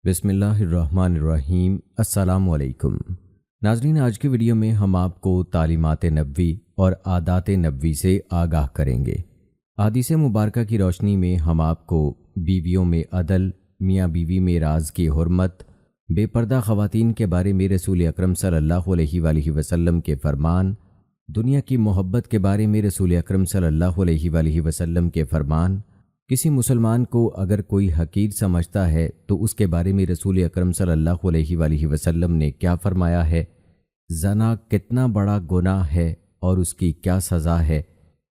بسم اللہ الرحمن الرحیم۔ السلام علیکم ناظرین، آج کی ویڈیو میں ہم آپ کو تعلیمات نبوی اور عادات نبوی سے آگاہ کریں گے۔ احادیث مبارکہ کی روشنی میں ہم آپ کو بیویوں میں عدل، میاں بیوی میں راز کی حرمت، بے پردہ خواتین کے بارے میں رسول اکرم صلی اللہ علیہ وآلہ وسلم کے فرمان، دنیا کی محبت کے بارے میں رسول اکرم صلی اللہ علیہ وآلہ وسلم کے فرمان، کسی مسلمان کو اگر کوئی حقیر سمجھتا ہے تو اس کے بارے میں رسول اکرم صلی اللہ علیہ وآلہ وسلم نے کیا فرمایا ہے، زنا کتنا بڑا گناہ ہے اور اس کی کیا سزا ہے،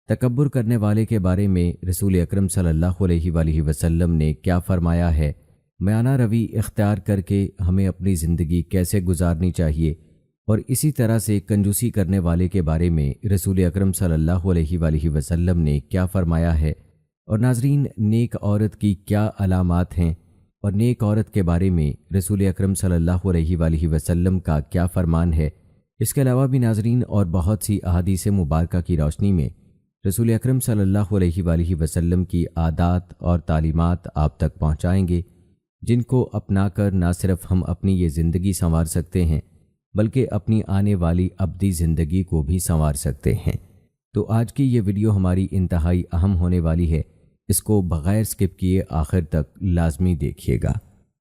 تکبر کرنے والے کے بارے میں رسول اکرم صلی اللہ علیہ وآلہ وسلم نے کیا فرمایا ہے، میانہ روی اختیار کر کے ہمیں اپنی زندگی کیسے گزارنی چاہیے، اور اسی طرح سے کنجوسی کرنے والے کے بارے میں رسول اکرم صلی اللہ علیہ وآلہ وسلم نے کیا فرمایا ہے، اور ناظرین نیک عورت کی کیا علامات ہیں اور نیک عورت کے بارے میں رسول اکرم صلی اللہ علیہ وآلہ وسلم کا کیا فرمان ہے۔ اس کے علاوہ بھی ناظرین اور بہت سی احادیث مبارکہ کی روشنی میں رسول اکرم صلی اللہ علیہ وآلہ وسلم کی عادات اور تعلیمات آپ تک پہنچائیں گے، جن کو اپنا کر نہ صرف ہم اپنی یہ زندگی سنوار سکتے ہیں بلکہ اپنی آنے والی ابدی زندگی کو بھی سنوار سکتے ہیں۔ تو آج کی یہ ویڈیو ہماری انتہائی اہم ہونے والی ہے، اس کو بغیر سکپ کیے آخر تک لازمی دیکھیے گا۔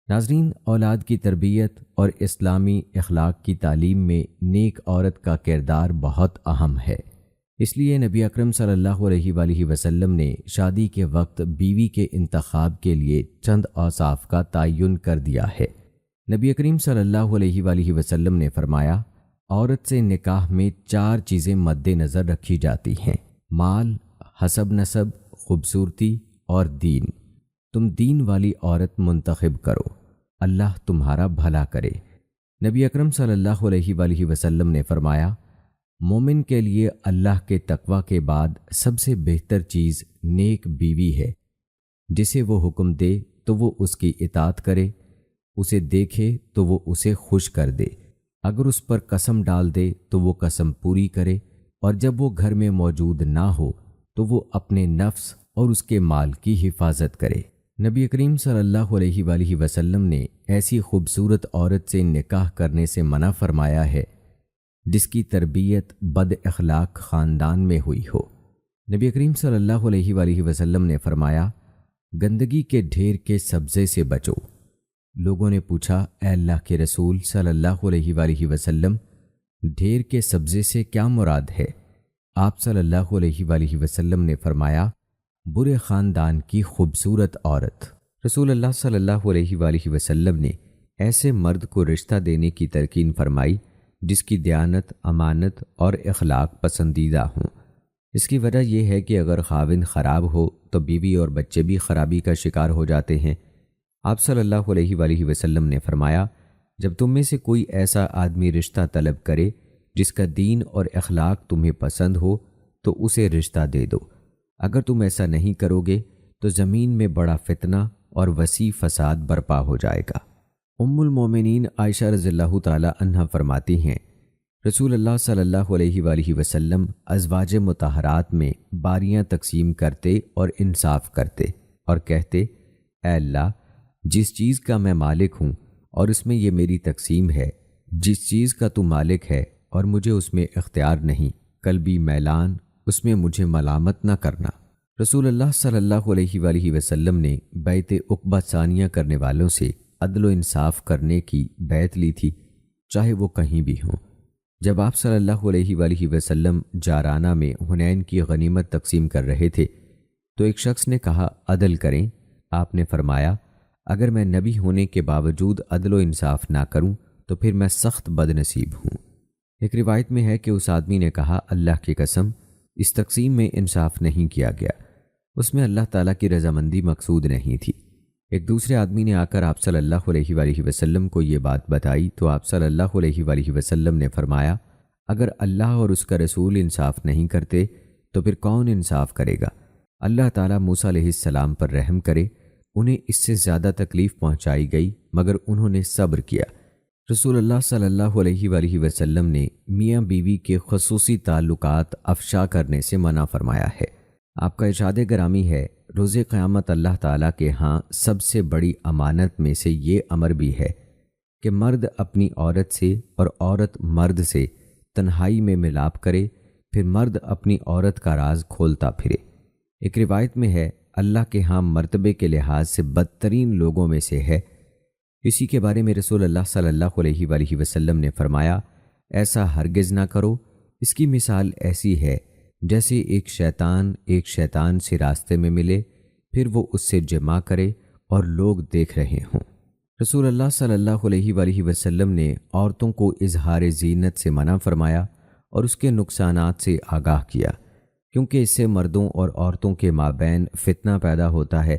ناظرین، اولاد کی تربیت اور اسلامی اخلاق کی تعلیم میں نیک عورت کا کردار بہت اہم ہے، اس لیے نبی اکرم صلی اللہ علیہ وآلہ وسلم نے شادی کے وقت بیوی کے انتخاب کے لیے چند اوصاف کا تعین کر دیا ہے۔ نبی کریم صلی اللہ علیہ وآلہ وسلم نے فرمایا، عورت سے نکاح میں 4 چیزیں مد نظر رکھی جاتی ہیں: مال، حسب نسب، خوبصورتی اور دین۔ تم دین والی عورت منتخب کرو، اللہ تمہارا بھلا کرے۔ نبی اکرم صلی اللہ علیہ وآلہ وسلم نے فرمایا، مومن کے لیے اللہ کے تقوی کے بعد سب سے بہتر چیز نیک بیوی ہے، جسے وہ حکم دے تو وہ اس کی اطاعت کرے، اسے دیکھے تو وہ اسے خوش کر دے، اگر اس پر قسم ڈال دے تو وہ قسم پوری کرے، اور جب وہ گھر میں موجود نہ ہو تو وہ اپنے نفس اور اس کے مال کی حفاظت کرے۔ نبی کریم صلی اللہ علیہ وآلہ وسلم نے ایسی خوبصورت عورت سے نکاح کرنے سے منع فرمایا ہے جس کی تربیت بد اخلاق خاندان میں ہوئی ہو۔ نبی کریم صلی اللہ علیہ وآلہ وسلم نے فرمایا، گندگی کے ڈھیر کے سبزے سے بچو۔ لوگوں نے پوچھا، اے اللہ کے رسول صلی اللہ علیہ وآلہ وسلم، ڈھیر کے سبزے سے کیا مراد ہے؟ آپ صلی اللہ علیہ وآلہ وسلم نے فرمایا، برے خاندان کی خوبصورت عورت۔ رسول اللہ صلی اللہ علیہ وآلہ وسلم نے ایسے مرد کو رشتہ دینے کی تلقین فرمائی جس کی دیانت، امانت اور اخلاق پسندیدہ ہوں۔ اس کی وجہ یہ ہے کہ اگر خاوند خراب ہو تو بیوی اور بچے بھی خرابی کا شکار ہو جاتے ہیں۔ آپ صلی اللہ علیہ وآلہ وسلم نے فرمایا، جب تم میں سے کوئی ایسا آدمی رشتہ طلب کرے جس کا دین اور اخلاق تمہیں پسند ہو تو اسے رشتہ دے دو، اگر تم ایسا نہیں کرو گے تو زمین میں بڑا فتنہ اور وسیع فساد برپا ہو جائے گا۔ ام المومنین عائشہ رضی اللہ تعالی عنہا فرماتی ہیں، رسول اللہ صلی اللہ علیہ وآلہ وسلم ازواج مطہرات میں باریاں تقسیم کرتے اور انصاف کرتے اور کہتے، اے اللہ، جس چیز کا میں مالک ہوں اور اس میں یہ میری تقسیم ہے، جس چیز کا تو مالک ہے اور مجھے اس میں اختیار نہیں، قلبی میلان، اس میں مجھے ملامت نہ کرنا۔ رسول اللہ صلی اللہ علیہ وآلہ وسلم نے بیعت عقبہ ثانیہ کرنے والوں سے عدل و انصاف کرنے کی بیعت لی تھی، چاہے وہ کہیں بھی ہوں۔ جب آپ صلی اللہ علیہ وآلہ وسلم جارانہ میں حنین کی غنیمت تقسیم کر رہے تھے تو ایک شخص نے کہا، عدل کریں۔ آپ نے فرمایا، اگر میں نبی ہونے کے باوجود عدل و انصاف نہ کروں تو پھر میں سخت بد نصیب ہوں۔ ایک روایت میں ہے کہ اس آدمی نے کہا، اللہ کی قسم، اس تقسیم میں انصاف نہیں کیا گیا، اس میں اللہ تعالیٰ کی رضامندی مقصود نہیں تھی۔ ایک دوسرے آدمی نے آ کر آپ صلی اللہ علیہ وآلہ وسلم کو یہ بات بتائی تو آپ صلی اللہ علیہ وآلہ وسلم نے فرمایا، اگر اللہ اور اس کا رسول انصاف نہیں کرتے تو پھر کون انصاف کرے گا؟ اللہ تعالیٰ موسیٰ علیہ السلام پر رحم کرے، انہیں اس سے زیادہ تکلیف پہنچائی گئی مگر انہوں نے صبر کیا۔ رسول اللہ صلی اللہ علیہ وآلہ وسلم نے میاں بیوی کے خصوصی تعلقات افشا کرنے سے منع فرمایا ہے۔ آپ کا ارشاد گرامی ہے، روز قیامت اللہ تعالیٰ کے ہاں سب سے بڑی امانت میں سے یہ امر بھی ہے کہ مرد اپنی عورت سے اور عورت مرد سے تنہائی میں ملاپ کرے، پھر مرد اپنی عورت کا راز کھولتا پھرے۔ ایک روایت میں ہے اللہ کے ہاں مرتبے کے لحاظ سے بدترین لوگوں میں سے ہے۔ اسی کے بارے میں رسول اللہ صلی اللہ علیہ وآلہ وسلم نے فرمایا، ایسا ہرگز نہ کرو، اس کی مثال ایسی ہے جیسے ایک شیطان سے راستے میں ملے، پھر وہ اس سے جمع کرے اور لوگ دیکھ رہے ہوں۔ رسول اللہ صلی اللہ علیہ وآلہ وسلم نے عورتوں کو اظہار زینت سے منع فرمایا اور اس کے نقصانات سے آگاہ کیا، کیونکہ اس سے مردوں اور عورتوں کے مابین فتنہ پیدا ہوتا ہے۔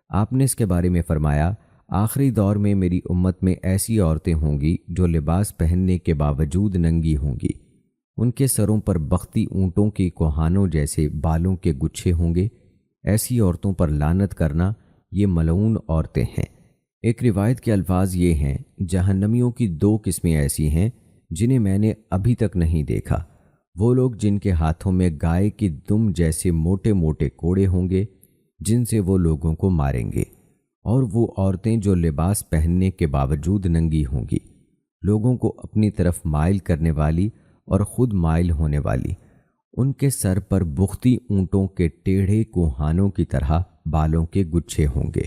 آپ نے اس کے بارے میں فرمایا، آخری دور میں میری امت میں ایسی عورتیں ہوں گی جو لباس پہننے کے باوجود ننگی ہوں گی، ان کے سروں پر بختی اونٹوں کی کوہانوں جیسے بالوں کے گچھے ہوں گے۔ ایسی عورتوں پر لعنت کرنا، یہ ملعون عورتیں ہیں۔ ایک روایت کے الفاظ یہ ہیں، جہنمیوں کی 2 قسمیں ایسی ہیں جنہیں میں نے ابھی تک نہیں دیکھا، وہ لوگ جن کے ہاتھوں میں گائے کی دم جیسے موٹے موٹے کوڑے ہوں گے جن سے وہ لوگوں کو ماریں گے، اور وہ عورتیں جو لباس پہننے کے باوجود ننگی ہوں گی، لوگوں کو اپنی طرف مائل کرنے والی اور خود مائل ہونے والی۔ ان کے سر پر بختی اونٹوں کے ٹیڑھے کوہانوں کی طرح بالوں کے گچھے ہوں گے۔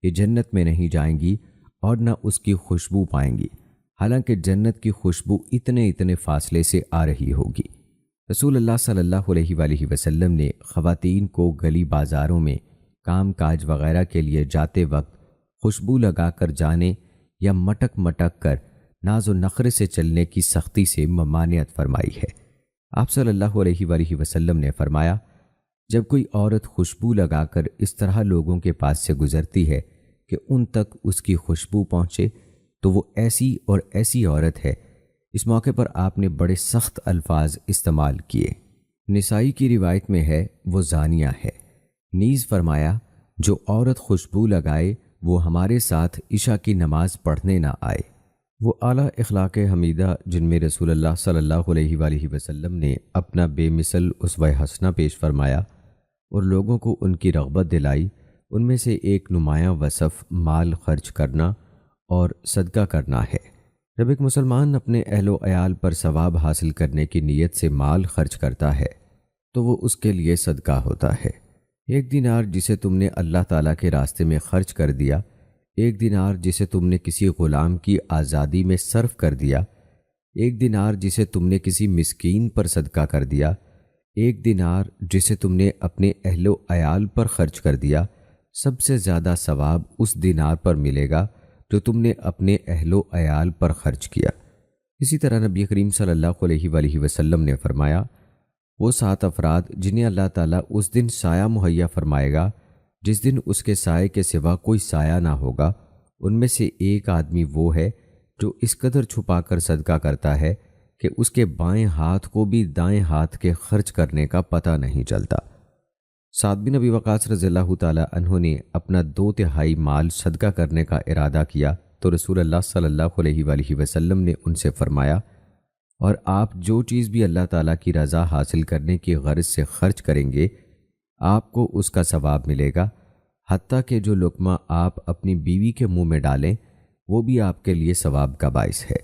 یہ جنت میں نہیں جائیں گی اور نہ اس کی خوشبو پائیں گی، حالانکہ جنت کی خوشبو اتنے فاصلے سے آ رہی ہوگی۔ رسول اللہ صلی اللہ علیہ وآلہ وسلم نے خواتین کو گلی بازاروں میں کام کاج وغیرہ کے لیے جاتے وقت خوشبو لگا کر جانے یا مٹک مٹک کر ناز و نخرے سے چلنے کی سختی سے ممانعت فرمائی ہے۔ آپ صلی اللہ علیہ وآلہ وسلم نے فرمایا، جب کوئی عورت خوشبو لگا کر اس طرح لوگوں کے پاس سے گزرتی ہے کہ ان تک اس کی خوشبو پہنچے تو وہ ایسی اور ایسی عورت ہے۔ اس موقع پر آپ نے بڑے سخت الفاظ استعمال کیے۔ نسائی کی روایت میں ہے وہ زانیہ ہے۔ نیز فرمایا، جو عورت خوشبو لگائے وہ ہمارے ساتھ عشاء کی نماز پڑھنے نہ آئے۔ وہ اعلیٰ اخلاق حمیدہ جن میں رسول اللہ صلی اللہ علیہ وآلہ وسلم نے اپنا بے مثل اسوہ حسنہ پیش فرمایا اور لوگوں کو ان کی رغبت دلائی، ان میں سے ایک نمایاں وصف مال خرچ کرنا اور صدقہ کرنا ہے۔ جب ایک مسلمان اپنے اہل و عیال پر ثواب حاصل کرنے کی نیت سے مال خرچ کرتا ہے تو وہ اس کے لیے صدقہ ہوتا ہے۔ 1 دینار جسے تم نے اللہ تعالیٰ کے راستے میں خرچ کر دیا، 1 دینار جسے تم نے کسی غلام کی آزادی میں صرف کر دیا، 1 دینار جسے تم نے کسی مسکین پر صدقہ کر دیا، 1 دینار جسے تم نے اپنے اہل و عیال پر خرچ کر دیا، سب سے زیادہ ثواب اس دینار پر ملے گا جو تم نے اپنے اہل و عیال پر خرچ کیا۔ اسی طرح نبی کریم صلی اللہ علیہ وآلہ وسلم نے فرمایا، وہ 7 افراد جنہیں اللہ تعالیٰ اس دن سایہ مہیا فرمائے گا جس دن اس کے سائے کے سوا کوئی سایہ نہ ہوگا، ان میں سے ایک آدمی وہ ہے جو اس قدر چھپا کر صدقہ کرتا ہے کہ اس کے بائیں ہاتھ کو بھی دائیں ہاتھ کے خرچ کرنے کا پتہ نہیں چلتا۔ سعد بن ابی وقاص رضی اللہ تعالیٰ عنہ نے اپنا 2/3 مال صدقہ کرنے کا ارادہ کیا تو رسول اللہ صلی اللہ علیہ وآلہ وسلم نے ان سے فرمایا، اور آپ جو چیز بھی اللہ تعالیٰ کی رضا حاصل کرنے کی غرض سے خرچ کریں گے آپ کو اس کا ثواب ملے گا، حتیٰ کہ جو لقمہ آپ اپنی بیوی کے منہ میں ڈالیں وہ بھی آپ کے لیے ثواب کا باعث ہے۔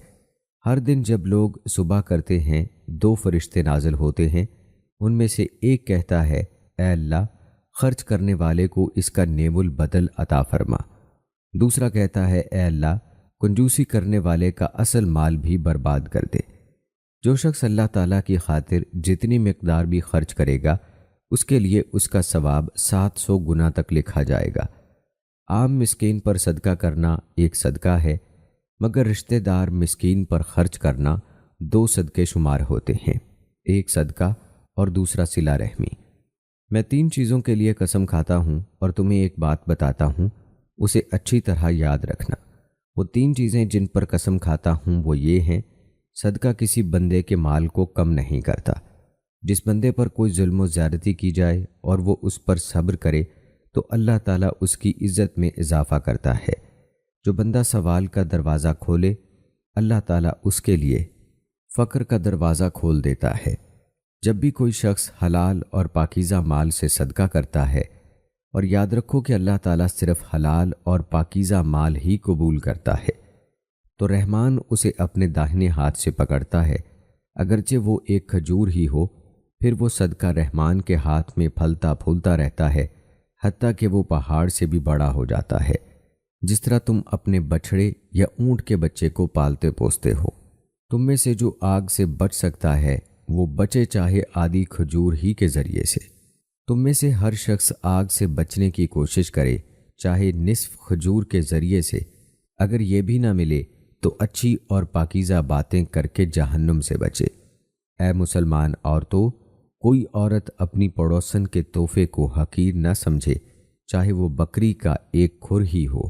ہر دن جب لوگ صبح کرتے ہیں 2 فرشتے نازل ہوتے ہیں، ان میں سے ایک کہتا ہے، اے اللہ خرچ کرنے والے کو اس کا نیم البدل عطا فرما۔ دوسرا کہتا ہے، اے اللہ کنجوسی کرنے والے کا اصل مال بھی برباد کر دے۔ جو شخص اللہ تعالیٰ کی خاطر جتنی مقدار بھی خرچ کرے گا اس کے لیے اس کا ثواب 700 گنا تک لکھا جائے گا۔ عام مسکین پر صدقہ کرنا ایک صدقہ ہے، مگر رشتہ دار مسکین پر خرچ کرنا 2 صدقے شمار ہوتے ہیں، ایک صدقہ اور دوسرا صلہ رحمی۔ میں 3 چیزوں کے لیے قسم کھاتا ہوں اور تمہیں ایک بات بتاتا ہوں، اسے اچھی طرح یاد رکھنا۔ وہ 3 چیزیں جن پر قسم کھاتا ہوں وہ یہ ہیں، صدقہ کسی بندے کے مال کو کم نہیں کرتا۔ جس بندے پر کوئی ظلم و زیادتی کی جائے اور وہ اس پر صبر کرے تو اللہ تعالیٰ اس کی عزت میں اضافہ کرتا ہے۔ جو بندہ سوال کا دروازہ کھولے اللہ تعالیٰ اس کے لیے فقر کا دروازہ کھول دیتا ہے۔ جب بھی کوئی شخص حلال اور پاکیزہ مال سے صدقہ کرتا ہے اور یاد رکھو کہ اللہ تعالیٰ صرف حلال اور پاکیزہ مال ہی قبول کرتا ہے، تو رحمان اسے اپنے داہنے ہاتھ سے پکڑتا ہے، اگرچہ وہ ایک کھجور ہی ہو، پھر وہ صدقہ رحمان کے ہاتھ میں پھلتا پھولتا رہتا ہے، حتیٰ کہ وہ پہاڑ سے بھی بڑا ہو جاتا ہے۔ جس طرح تم اپنے بچھڑے یا اونٹ کے بچے کو پالتے پوستے ہو، تم میں سے جو آگ سے بچ سکتا ہے وہ بچے چاہے آدھی کھجور ہی کے ذریعے سے۔ تم میں سے ہر شخص آگ سے بچنے کی کوشش کرے چاہے نصف کھجور کے ذریعے سے، اگر یہ بھی نہ ملے تو اچھی اور پاکیزہ باتیں کر کے جہنم سے بچے۔ اے مسلمان عورتوں، کوئی عورت اپنی پڑوسن کے تحفے کو حقیر نہ سمجھے، چاہے وہ بکری کا ایک کھر ہی ہو۔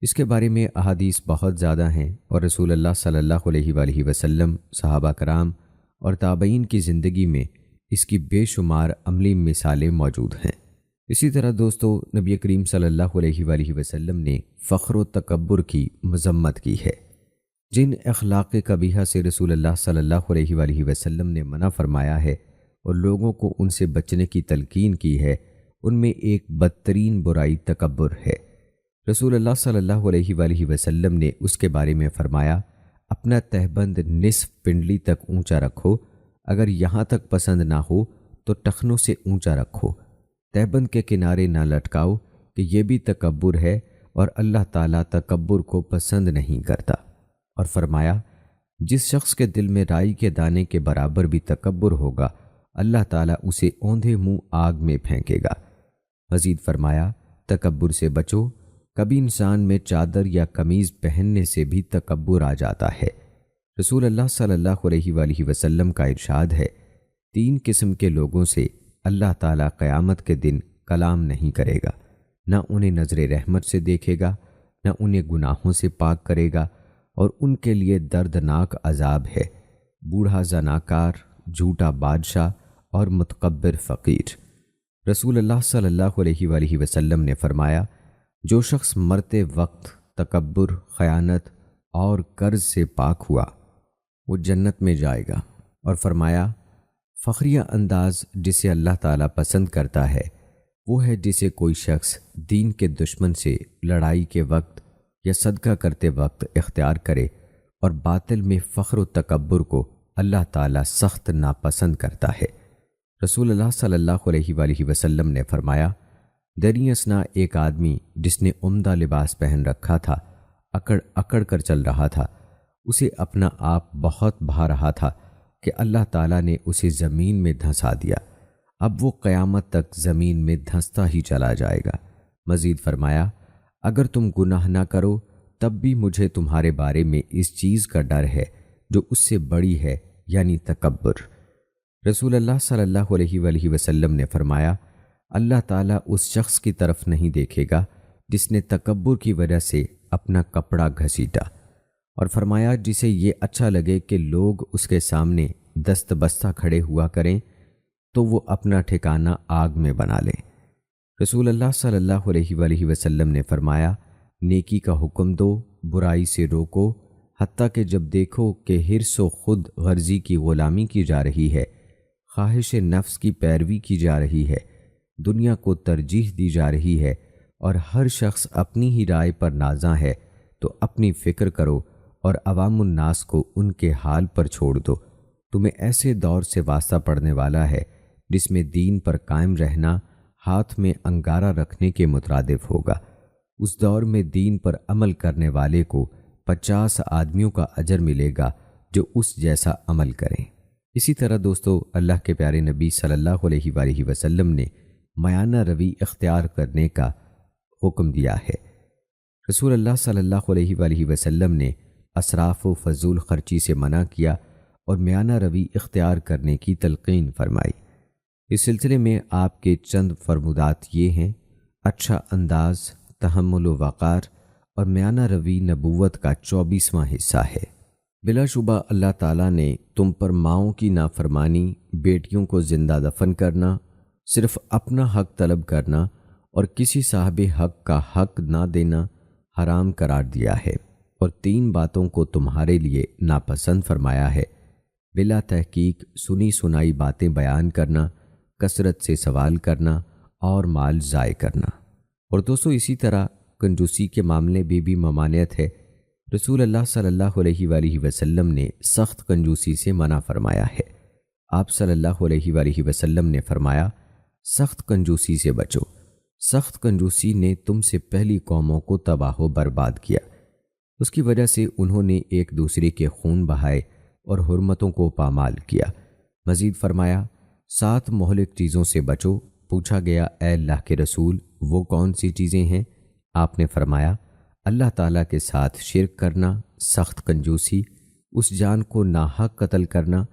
اس کے بارے میں احادیث بہت زیادہ ہیں، اور رسول اللہ صلی اللہ علیہ وآلہ وسلم، صحابہ کرام اور تابعین کی زندگی میں اس کی بے شمار عملی مثالیں موجود ہیں۔ اسی طرح دوستو، نبی کریم صلی اللہ علیہ وآلہ وسلم نے فخر و تکبر کی مذمت کی ہے۔ جن اخلاق قبیحہ سے رسول اللہ صلی اللہ علیہ وآلہ وسلم نے منع فرمایا ہے اور لوگوں کو ان سے بچنے کی تلقین کی ہے، ان میں ایک بدترین برائی تکبر ہے۔ رسول اللہ صلی اللہ علیہ وآلہ وسلم نے اس کے بارے میں فرمایا، اپنا تہبند نصف پنڈلی تک اونچا رکھو، اگر یہاں تک پسند نہ ہو تو ٹخنوں سے اونچا رکھو، تہبند کے کنارے نہ لٹکاؤ، کہ یہ بھی تکبر ہے اور اللہ تعالیٰ تکبر کو پسند نہیں کرتا۔ اور فرمایا، جس شخص کے دل میں رائی کے دانے کے برابر بھی تکبر ہوگا، اللہ تعالیٰ اسے اوندھے منہ آگ میں پھینکے گا۔ مزید فرمایا، تکبر سے بچو، کبھی انسان میں چادر یا قمیض پہننے سے بھی تکبر آ جاتا ہے۔ رسول اللہ صلی اللہ علیہ وآلہ وسلم کا ارشاد ہے، 3 قسم کے لوگوں سے اللہ تعالیٰ قیامت کے دن کلام نہیں کرے گا، نہ انہیں نظر رحمت سے دیکھے گا، نہ انہیں گناہوں سے پاک کرے گا، اور ان کے لیے دردناک عذاب ہے، بوڑھا زناکار، جھوٹا بادشاہ اور متکبر فقیر۔ رسول اللہ صلی اللہ علیہ وآلہ وسلم نے فرمایا، جو شخص مرتے وقت تکبر، خیانت اور قرض سے پاک ہوا، وہ جنت میں جائے گا۔ اور فرمایا، فخریہ انداز جسے اللہ تعالیٰ پسند کرتا ہے وہ ہے جسے کوئی شخص دین کے دشمن سے لڑائی کے وقت یا صدقہ کرتے وقت اختیار کرے، اور باطل میں فخر و تکبر کو اللہ تعالیٰ سخت ناپسند کرتا ہے۔ رسول اللہ صلی اللہ علیہ وآلہ وسلم نے فرمایا، دریں اثنا ایک آدمی جس نے عمدہ لباس پہن رکھا تھا، اکڑ اکڑ کر چل رہا تھا، اسے اپنا آپ بہت بھا رہا تھا کہ اللہ تعالیٰ نے اسے زمین میں دھنسا دیا، اب وہ قیامت تک زمین میں دھنستا ہی چلا جائے گا۔ مزید فرمایا، اگر تم گناہ نہ کرو تب بھی مجھے تمہارے بارے میں اس چیز کا ڈر ہے جو اس سے بڑی ہے، یعنی تکبر۔ رسول اللہ صلی اللہ علیہ وآلہ وسلم نے فرمایا، اللہ تعالیٰ اس شخص کی طرف نہیں دیکھے گا جس نے تکبر کی وجہ سے اپنا کپڑا گھسیٹا، اور فرمایا، جسے یہ اچھا لگے کہ لوگ اس کے سامنے دست بستہ کھڑے ہوا کریں تو وہ اپنا ٹھکانہ آگ میں بنا لے۔ رسول اللہ صلی اللہ علیہ وآلہ وسلم نے فرمایا، نیکی کا حکم دو، برائی سے روکو، حتیٰ کہ جب دیکھو کہ حرص و خود غرضی کی غلامی کی جا رہی ہے، خواہش نفس کی پیروی کی جا رہی ہے، دنیا کو ترجیح دی جا رہی ہے، اور ہر شخص اپنی ہی رائے پر نازاں ہے، تو اپنی فکر کرو اور عوام الناس کو ان کے حال پر چھوڑ دو۔ تمہیں ایسے دور سے واسطہ پڑنے والا ہے جس میں دین پر قائم رہنا ہاتھ میں انگارہ رکھنے کے مترادف ہوگا۔ اس دور میں دین پر عمل کرنے والے کو 50 آدمیوں کا اجر ملے گا جو اس جیسا عمل کریں۔ اسی طرح دوستو، اللہ کے پیارے نبی صلی اللہ علیہ وآلہ وسلم نے میانہ روی اختیار کرنے کا حکم دیا ہے۔ رسول اللہ صلی اللہ علیہ وآلہ وسلم نے اسراف و فضول خرچی سے منع کیا اور میانہ روی اختیار کرنے کی تلقین فرمائی۔ اس سلسلے میں آپ کے چند فرمودات یہ ہیں: اچھا انداز، تحمل و وقار اور میانہ روی نبوت کا 24واں حصہ ہے۔ بلا شبہ اللہ تعالیٰ نے تم پر ماؤں کی نافرمانی، بیٹیوں کو زندہ دفن کرنا، صرف اپنا حق طلب کرنا اور کسی صاحب حق کا حق نہ دینا حرام قرار دیا ہے، اور 3 باتوں کو تمہارے لیے ناپسند فرمایا ہے: بلا تحقیق سنی سنائی باتیں بیان کرنا، کثرت سے سوال کرنا اور مال ضائع کرنا۔ اور دوستو اسی طرح کنجوسی کے معاملے میں بھی ممانعت ہے۔ رسول اللہ صلی اللہ علیہ وآلہ وسلم نے سخت کنجوسی سے منع فرمایا ہے۔ آپ صلی اللہ علیہ وآلہ وسلم نے فرمایا، سخت کنجوسی سے بچو، سخت کنجوسی نے تم سے پہلی قوموں کو تباہ و برباد کیا۔ اس کی وجہ سے انہوں نے ایک دوسرے کے خون بہائے اور حرمتوں کو پامال کیا۔ مزید فرمایا، 7 مہلک چیزوں سے بچو۔ پوچھا گیا، اے اللہ کے رسول وہ کون سی چیزیں ہیں؟ آپ نے فرمایا، اللہ تعالیٰ کے ساتھ شرک کرنا، سخت کنجوسی، اس جان کو ناحق قتل کرنا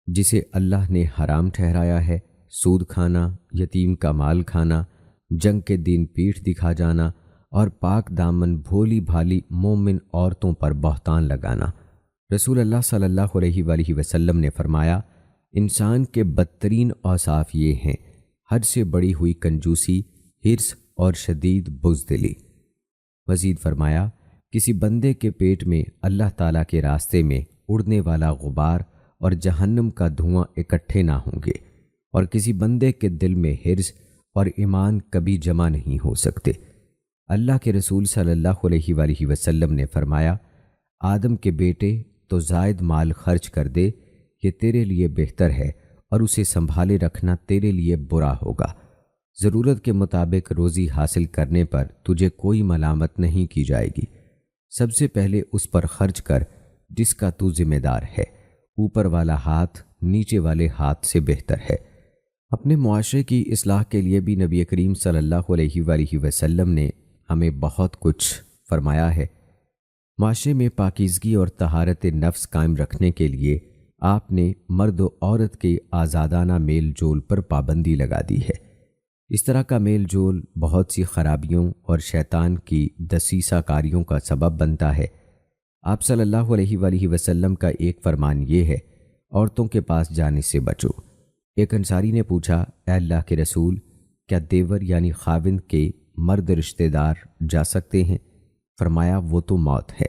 جسے اللہ نے حرام ٹھہرایا ہے، سود کھانا، یتیم کا مال کھانا، جنگ کے دن پیٹھ دکھا جانا، اور پاک دامن بھولی بھالی مومن عورتوں پر بہتان لگانا۔ رسول اللہ صلی اللہ علیہ وآلہ وسلم نے فرمایا، انسان کے بدترین اوصاف یہ ہیں: حد سے بڑی ہوئی کنجوسی، حرص اور شدید بزدلی۔ مزید فرمایا، کسی بندے کے پیٹ میں اللہ تعالیٰ کے راستے میں اڑنے والا غبار اور جہنم کا دھواں اکٹھے نہ ہوں گے، اور کسی بندے کے دل میں حرص اور ایمان کبھی جمع نہیں ہو سکتے۔ اللہ کے رسول صلی اللہ علیہ وآلہ وسلم نے فرمایا، آدم کے بیٹے تو زائد مال خرچ کر دے، یہ تیرے لیے بہتر ہے، اور اسے سنبھالے رکھنا تیرے لیے برا ہوگا۔ ضرورت کے مطابق روزی حاصل کرنے پر تجھے کوئی ملامت نہیں کی جائے گی۔ سب سے پہلے اس پر خرچ کر جس کا تو ذمہ دار ہے۔ اوپر والا ہاتھ نیچے والے ہاتھ سے بہتر ہے۔ اپنے معاشرے کی اصلاح کے لیے بھی نبی کریم صلی اللہ علیہ وآلہ وسلم نے ہمیں بہت کچھ فرمایا ہے۔ معاشرے میں پاکیزگی اور طہارت نفس قائم رکھنے کے لیے آپ نے مرد و عورت کے آزادانہ میل جول پر پابندی لگا دی ہے۔ اس طرح کا میل جول بہت سی خرابیوں اور شیطان کی دسیسہ کاریوں کا سبب بنتا ہے۔ آپ صلی اللہ علیہ وآلہ وسلم کا ایک فرمان یہ ہے، عورتوں کے پاس جانے سے بچو۔ ایک انصاری نے پوچھا، اے اللہ کے رسول، کیا دیور یعنی خاوند کے مرد رشتہ دار جا سکتے ہیں؟ فرمایا، وہ تو موت ہے۔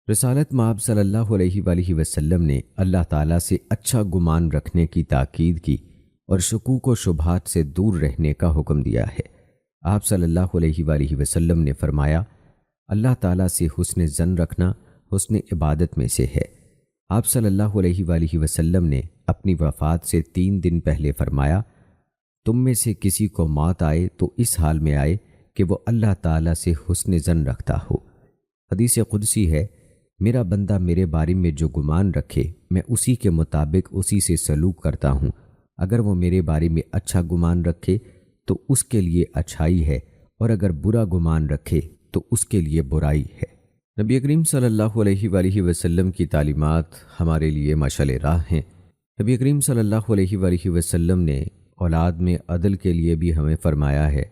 رسالت مآب صلی اللہ علیہ وآلہ وسلم نے اللہ تعالیٰ سے اچھا گمان رکھنے کی تاکید کی اور شکوک و شبہات سے دور رہنے کا حکم دیا ہے۔ آپ صلی اللہ علیہ وآلہ وسلم نے فرمایا، اللہ تعالیٰ سے حسن ظن رکھنا حسن عبادت میں سے ہے۔ آپ صلی اللہ علیہ وآلہ وسلم نے اپنی وفات سے 3 دن پہلے فرمایا، تم میں سے کسی کو موت آئے تو اس حال میں آئے کہ وہ اللہ تعالیٰ سے حسن ظن رکھتا ہو۔ حدیث قدسی ہے، میرا بندہ میرے بارے میں جو گمان رکھے میں اسی کے مطابق اسی سے سلوک کرتا ہوں۔ اگر وہ میرے بارے میں اچھا گمان رکھے تو اس کے لیے اچھائی ہے، اور اگر برا گمان رکھے تو اس کے لیے برائی ہے۔ نبی کریم صلی اللہ علیہ وآلہ وسلم کی تعلیمات ہمارے لیے مشعل راہ ہیں۔ نبی کریم صلی اللہ علیہ وآلہ وسلم نے اولاد میں عدل کے لیے بھی ہمیں فرمایا ہے۔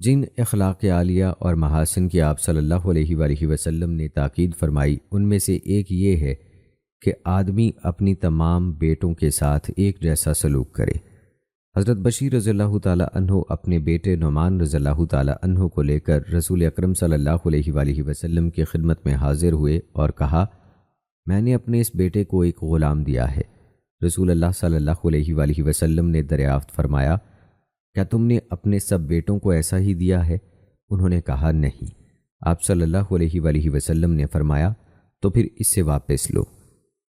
جن اخلاق عالیہ اور محاسن کی آپ صلی اللہ علیہ وآلہ وسلم نے تاکید فرمائی، ان میں سے ایک یہ ہے کہ آدمی اپنی تمام بیٹوں کے ساتھ ایک جیسا سلوک کرے۔ حضرت بشیر رضی اللہ تعالیٰ عنہ اپنے بیٹے نعمان رضی اللہ تعالیٰ عنہ کو لے کر رسول اکرم صلی اللہ علیہ وآلہ وسلم کی خدمت میں حاضر ہوئے اور کہا، میں نے اپنے اس بیٹے کو ایک غلام دیا ہے۔ رسول اللہ صلی اللہ علیہ وآلہ وسلم نے دریافت فرمایا، کیا تم نے اپنے سب بیٹوں کو ایسا ہی دیا ہے؟ انہوں نے کہا، نہیں۔ آپ صلی اللہ علیہ وآلہ وسلم نے فرمایا، تو پھر اس سے واپس لو۔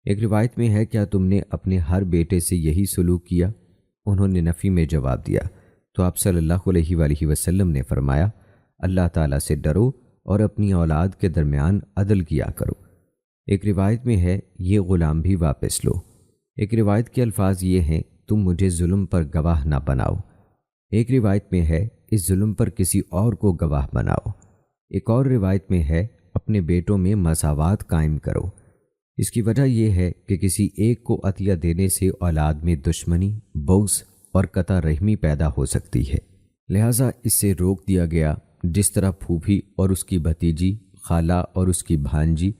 ایک روایت میں ہے، کیا تم نے اپنے ہر بیٹے سے یہی سلوک کیا؟ انہوں نے نفی میں جواب دیا۔ تو آپ صلی اللہ علیہ وآلہ وسلم نے فرمایا، اللہ تعالیٰ سے ڈرو اور اپنی اولاد کے درمیان عدل کیا کرو۔ ایک روایت میں ہے، یہ غلام بھی واپس لو۔ ایک روایت کے الفاظ یہ ہیں، تم مجھے ظلم پر گواہ نہ بناؤ۔ ایک روایت میں ہے، اس ظلم پر کسی اور کو گواہ بناؤ۔ ایک اور روایت میں ہے، اپنے بیٹوں میں مساوات قائم کرو۔ اس کی وجہ یہ ہے کہ کسی ایک کو عطیہ دینے سے اولاد میں دشمنی، بغض اور قطع رحمی پیدا ہو سکتی ہے، لہٰذا اس سے روک دیا گیا، جس طرح پھوپھی اور اس کی بھتیجی، خالہ اور اس کی بھانجی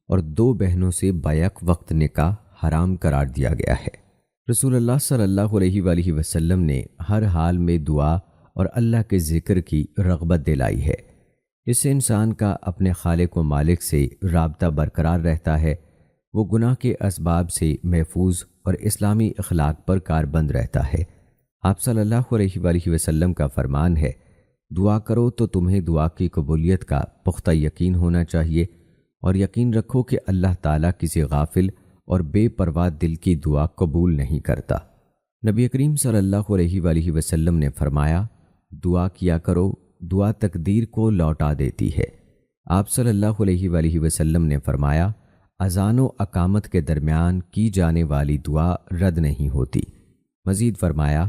اور 2 بہنوں سے بیک وقت نکاح حرام قرار دیا گیا ہے۔ رسول اللہ صلی اللہ علیہ وآلہ وسلم نے ہر حال میں دعا اور اللہ کے ذکر کی رغبت دلائی ہے۔ اس سے انسان کا اپنے خالق و مالک سے رابطہ برقرار رہتا ہے، وہ گناہ کے اسباب سے محفوظ اور اسلامی اخلاق پر کاربند رہتا ہے۔ آپ صلی اللہ علیہ وآلہ وسلم کا فرمان ہے، دعا کرو تو تمہیں دعا کی قبولیت کا پختہ یقین ہونا چاہیے، اور یقین رکھو کہ اللہ تعالیٰ کسی غافل اور بے پرواہ دل کی دعا قبول نہیں کرتا۔ نبی کریم صلی اللہ علیہ وآلہ وسلم نے فرمایا، دعا کیا کرو، دعا تقدیر کو لوٹا دیتی ہے۔ آپ صلی اللہ علیہ وآلہ وسلم نے فرمایا، اذان و اقامت کے درمیان کی جانے والی دعا رد نہیں ہوتی۔ مزید فرمایا،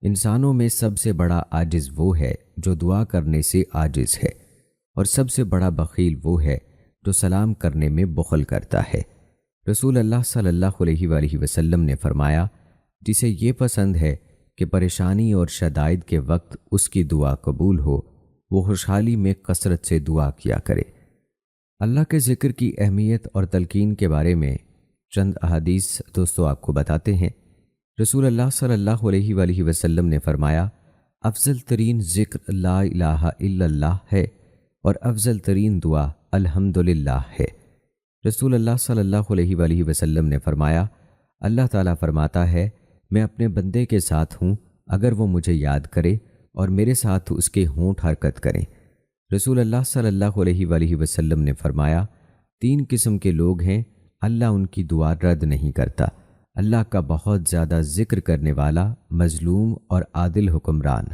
انسانوں میں سب سے بڑا عاجز وہ ہے جو دعا کرنے سے عاجز ہے، اور سب سے بڑا بخیل وہ ہے جو سلام کرنے میں بخل کرتا ہے۔ رسول اللہ صلی اللہ علیہ وآلہ وسلم نے فرمایا، جسے یہ پسند ہے کہ پریشانی اور شدائد کے وقت اس کی دعا قبول ہو، وہ خوشحالی میں کثرت سے دعا کیا کرے۔ اللہ کے ذکر کی اہمیت اور تلقین کے بارے میں چند احادیث دوستو آپ کو بتاتے ہیں۔ رسول اللہ صلی اللہ علیہ وآلہ وسلم نے فرمایا، افضل ترین ذکر لا الہ الا اللہ ہے، اور افضل ترین دعا الحمدللہ ہے۔ رسول اللہ صلی اللہ علیہ وآلہ وسلم نے فرمایا، اللہ تعالیٰ فرماتا ہے، میں اپنے بندے کے ساتھ ہوں اگر وہ مجھے یاد کرے اور میرے ساتھ اس کے ہونٹ حرکت کریں۔ رسول اللہ صلی اللہ علیہ وآلہ وسلم نے فرمایا، 3 قسم کے لوگ ہیں اللہ ان کی دعا رد نہیں کرتا، اللہ کا بہت زیادہ ذکر کرنے والا، مظلوم اور عادل حکمران۔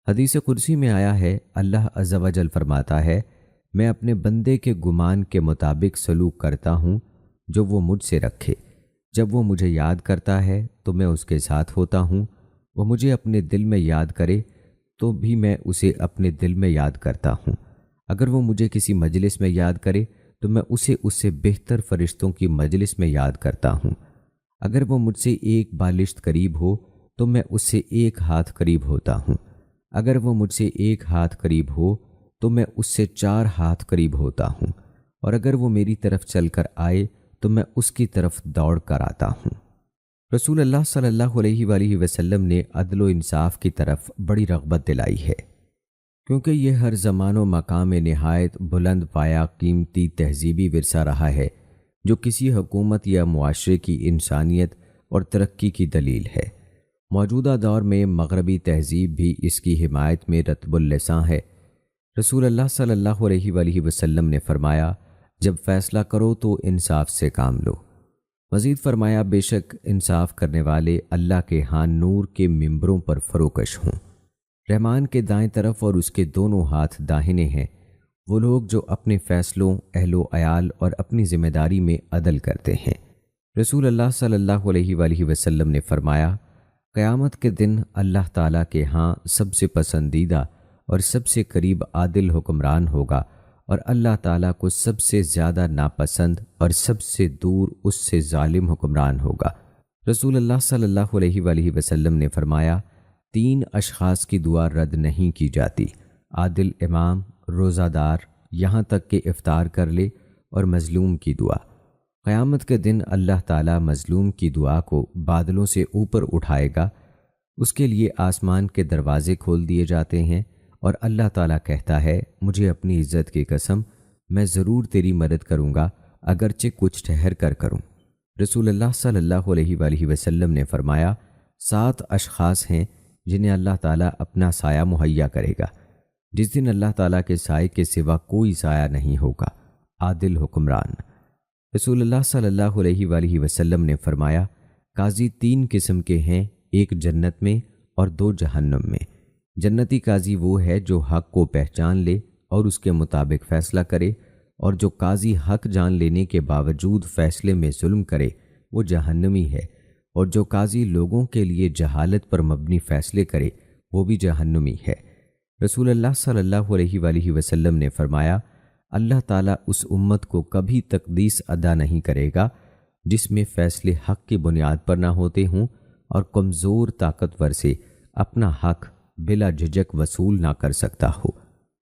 حدیث قدسی میں آیا ہے، اللہ عز و جل فرماتا ہے، میں اپنے بندے کے گمان کے مطابق سلوک کرتا ہوں جو وہ مجھ سے رکھے۔ جب وہ مجھے یاد کرتا ہے تو میں اس کے ساتھ ہوتا ہوں، وہ مجھے اپنے دل میں یاد کرے تو بھی میں اسے اپنے دل میں یاد کرتا ہوں۔ اگر وہ مجھے کسی مجلس میں یاد کرے تو میں اسے اس سے بہتر فرشتوں کی مجلس میں یاد کرتا ہوں۔ اگر وہ مجھ سے 1 بالشت قریب ہو تو میں اس سے 1 ہاتھ قریب ہوتا ہوں۔ اگر وہ مجھ سے 1 ہاتھ قریب ہو تو میں اس سے 4 ہاتھ قریب ہوتا ہوں، اور اگر وہ میری طرف چل کر آئے تو میں اس کی طرف دوڑ کر آتا ہوں۔ رسول اللہ صلی اللہ علیہ وآلہ وسلم نے عدل و انصاف کی طرف بڑی رغبت دلائی ہے، کیونکہ یہ ہر زمان و مقام میں نہایت بلند پایہ قیمتی تہذیبی ورثہ رہا ہے، جو کسی حکومت یا معاشرے کی انسانیت اور ترقی کی دلیل ہے۔ موجودہ دور میں مغربی تہذیب بھی اس کی حمایت میں رطب اللساں ہے۔ رسول اللہ صلی اللہ علیہ وآلہ وسلم نے فرمایا، جب فیصلہ کرو تو انصاف سے کام لو۔ مزید فرمایا، بے شک انصاف کرنے والے اللہ کے ہاں نور کے ممبروں پر فروکش ہوں۔ رحمان کے دائیں طرف اور اس کے دونوں ہاتھ داہنے ہیں وہ لوگ جو اپنے فیصلوں، اہل و عیال اور اپنی ذمہ داری میں عدل کرتے ہیں۔ رسول اللہ صلی اللہ علیہ وآلہ وسلم نے فرمایا، قیامت کے دن اللہ تعالیٰ کے ہاں سب سے پسندیدہ اور سب سے قریب عادل حکمران ہوگا، اور اللہ تعالیٰ کو سب سے زیادہ ناپسند اور سب سے دور اس سے ظالم حکمران ہوگا۔ رسول اللہ صلی اللہ علیہ وآلہ وسلم نے فرمایا، 3 اشخاص کی دعا رد نہیں کی جاتی، عادل امام، روزہ دار، یہاں تک کہ افطار کر لے، اور مظلوم کی دعا۔ قیامت کے دن اللہ تعالیٰ مظلوم کی دعا کو بادلوں سے اوپر اٹھائے گا، اس کے لیے آسمان کے دروازے کھول دیے جاتے ہیں، اور اللہ تعالیٰ کہتا ہے، مجھے اپنی عزت کی قسم، میں ضرور تیری مدد کروں گا اگرچہ کچھ ٹھہر کر کروں۔ رسول اللہ صلی اللہ علیہ وآلہ وسلم نے فرمایا، 7 اشخاص ہیں جنہیں اللہ تعالیٰ اپنا سایہ مہیا کرے گا، جس دن اللہ تعالیٰ کے سائے کے سوا کوئی سایہ نہیں ہوگا، عادل حکمران۔ رسول اللہ صلی اللہ علیہ وآلہ وسلم نے فرمایا، قاضی 3 قسم کے ہیں، ایک جنت میں اور 2 جہنم میں۔ جنتی قاضی وہ ہے جو حق کو پہچان لے اور اس کے مطابق فیصلہ کرے، اور جو قاضی حق جان لینے کے باوجود فیصلے میں ظلم کرے وہ جہنمی ہے، اور جو قاضی لوگوں کے لیے جہالت پر مبنی فیصلے کرے وہ بھی جہنمی ہے۔ رسول اللہ صلی اللہ علیہ وآلہ وسلم نے فرمایا، اللہ تعالیٰ اس امت کو کبھی تقدیس ادا نہیں کرے گا جس میں فیصلے حق کی بنیاد پر نہ ہوتے ہوں، اور کمزور طاقتور سے اپنا حق بلا جھجک وصول نہ کر سکتا ہو۔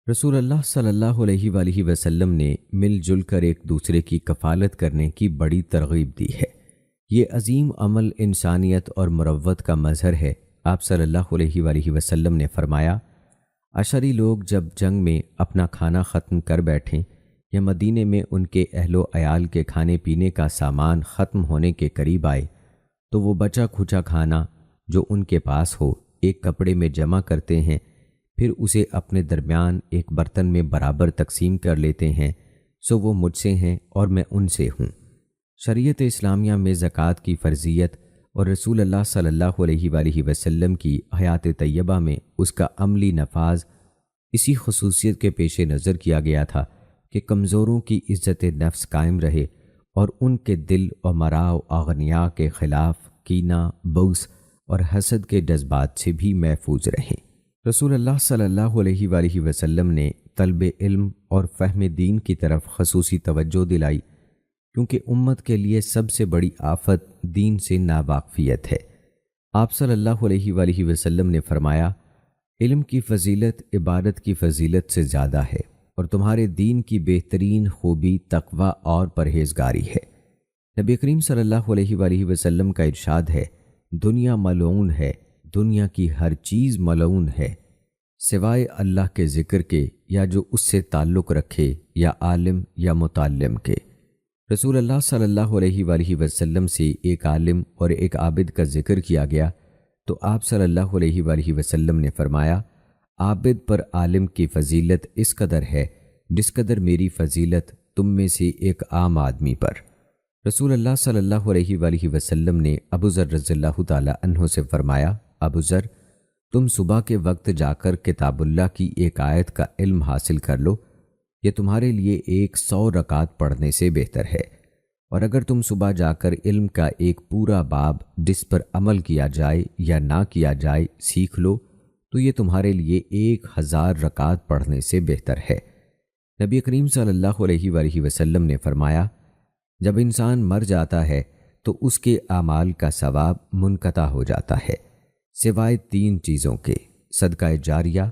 رسول اللہ صلی اللہ علیہ وآلہ وسلم نے مل جل کر ایک دوسرے کی کفالت کرنے کی بڑی ترغیب دی ہے۔ یہ عظیم عمل انسانیت اور مروت کا مظہر ہے۔ آپ صلی اللہ علیہ وآلہ وسلم نے فرمایا، اشعری لوگ جب جنگ میں اپنا کھانا ختم کر بیٹھیں یا مدینے میں ان کے اہل و عیال کے کھانے پینے کا سامان ختم ہونے کے قریب آئے تو وہ بچا کھچا کھانا جو ان کے پاس ہو ایک کپڑے میں جمع کرتے ہیں، پھر اسے اپنے درمیان ایک برتن میں برابر تقسیم کر لیتے ہیں، سو وہ مجھ سے ہیں اور میں ان سے ہوں۔ شریعت اسلامیہ میں زکوٰۃ کی فرضیت اور رسول اللہ صلی اللہ علیہ وآلہ وسلم کی حیات طیبہ میں اس کا عملی نفاذ اسی خصوصیت کے پیش نظر کیا گیا تھا کہ کمزوروں کی عزت نفس قائم رہے اور ان کے دل و مراء اغنیاء کے خلاف کینہ، بغض اور حسد کے جذبات سے بھی محفوظ رہیں۔ رسول اللہ صلی اللہ علیہ وآلہ وسلم نے طلب علم اور فہم دین کی طرف خصوصی توجہ دلائی، کیونکہ امت کے لیے سب سے بڑی آفت دین سے ناواقفیت ہے۔ آپ صلی اللہ علیہ وآلہ وسلم نے فرمایا، علم کی فضیلت عبادت کی فضیلت سے زیادہ ہے، اور تمہارے دین کی بہترین خوبی تقوی اور پرہیزگاری ہے۔ نبی کریم صلی اللہ علیہ وآلہ وسلم کا ارشاد ہے، دنیا ملعون ہے، دنیا کی ہر چیز ملعون ہے، سوائے اللہ کے ذکر کے یا جو اس سے تعلق رکھے یا عالم یا متعلم کے۔ رسول اللہ صلی اللہ علیہ وآلہ وسلم سے ایک عالم اور ایک عابد کا ذکر کیا گیا تو آپ صلی اللہ علیہ وآلہ وسلم نے فرمایا، عابد پر عالم کی فضیلت اس قدر ہے جس قدر میری فضیلت تم میں سے ایک عام آدمی پر۔ رسول اللہ صلی اللہ علیہ وآلہ وسلم نے ابو ذر رضی اللہ تعالی عنہ سے فرمایا، ابو ذر، تم صبح کے وقت جا کر کتاب اللہ کی ایک آیت کا علم حاصل کر لو، یہ تمہارے لیے 100 رکعت پڑھنے سے بہتر ہے، اور اگر تم صبح جا کر علم کا ایک پورا باب جس پر عمل کیا جائے یا نہ کیا جائے سیکھ لو تو یہ تمہارے لیے 1000 رکعت پڑھنے سے بہتر ہے۔ نبی کریم صلی اللہ علیہ وآلہ وسلم نے فرمایا، جب انسان مر جاتا ہے تو اس کے اعمال کا ثواب منقطع ہو جاتا ہے، سوائے 3 چیزوں کے: صدقہ جاریہ،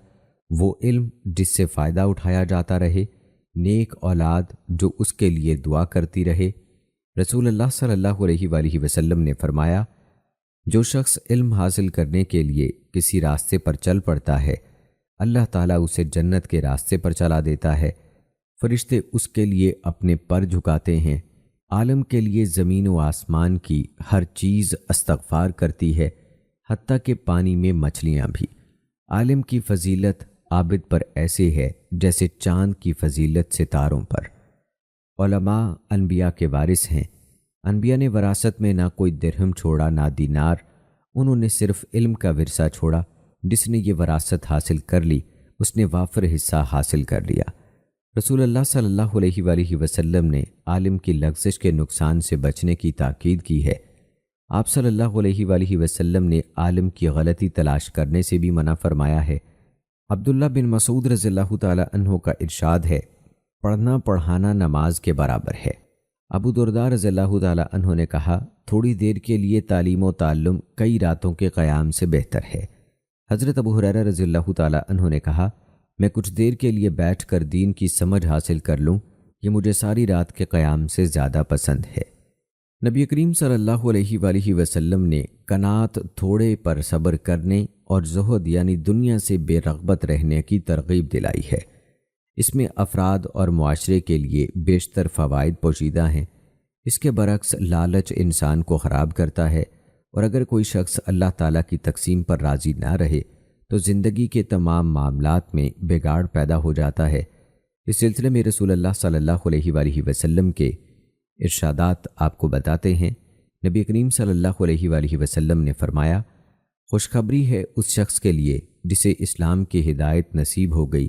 وہ علم جس سے فائدہ اٹھایا جاتا رہے، نیک اولاد جو اس کے لیے دعا کرتی رہے۔ رسول اللہ صلی اللہ علیہ وآلہ وسلم نے فرمایا، جو شخص علم حاصل کرنے کے لیے کسی راستے پر چل پڑتا ہے، اللہ تعالیٰ اسے جنت کے راستے پر چلا دیتا ہے، فرشتے اس کے لیے اپنے پر جھکاتے ہیں، عالم کے لیے زمین و آسمان کی ہر چیز استغفار کرتی ہے، حتیٰ کہ پانی میں مچھلیاں بھی۔ عالم کی فضیلت عابد پر ایسے ہے جیسے چاند کی فضیلت ستاروں پر۔ علماء انبیاء کے وارث ہیں۔ انبیاء نے وراثت میں نہ کوئی درہم چھوڑا نہ دینار، انہوں نے صرف علم کا ورثہ چھوڑا۔ جس نے یہ وراثت حاصل کر لی اس نے وافر حصہ حاصل کر لیا۔ رسول اللہ صلی اللہ علیہ وآلہ وسلم نے عالم کی لغزش کے نقصان سے بچنے کی تاکید کی ہے۔ آپ صلی اللہ علیہ وآلہ وسلم نے عالم کی غلطی تلاش کرنے سے بھی منع فرمایا ہے۔ عبداللہ بن مسعود رضی اللہ تعالی عنہ کا ارشاد ہے، پڑھنا پڑھانا نماز کے برابر ہے۔ ابو درداء رضی اللہ تعالی عنہ نے کہا، تھوڑی دیر کے لیے تعلیم و تعلم کئی راتوں کے قیام سے بہتر ہے۔ حضرت ابو ہریرہ رضی اللہ تعالی عنہ نے کہا، میں کچھ دیر کے لیے بیٹھ کر دین کی سمجھ حاصل کر لوں، یہ مجھے ساری رات کے قیام سے زیادہ پسند ہے۔ نبی کریم صلی اللہ علیہ وآلہ وسلم نے قناعت، تھوڑے پر صبر کرنے اور زہد یعنی دنیا سے بے رغبت رہنے کی ترغیب دلائی ہے۔ اس میں افراد اور معاشرے کے لیے بیشتر فوائد پوشیدہ ہیں۔ اس کے برعکس لالچ انسان کو خراب کرتا ہے، اور اگر کوئی شخص اللہ تعالیٰ کی تقسیم پر راضی نہ رہے تو زندگی کے تمام معاملات میں بگاڑ پیدا ہو جاتا ہے۔ اس سلسلے میں رسول اللہ صلی اللہ علیہ وآلہ وسلم کے ارشادات آپ کو بتاتے ہیں۔ نبی کریم صلی اللہ علیہ وآلہ وسلم نے فرمایا، خوشخبری ہے اس شخص کے لیے جسے اسلام کی ہدایت نصیب ہو گئی،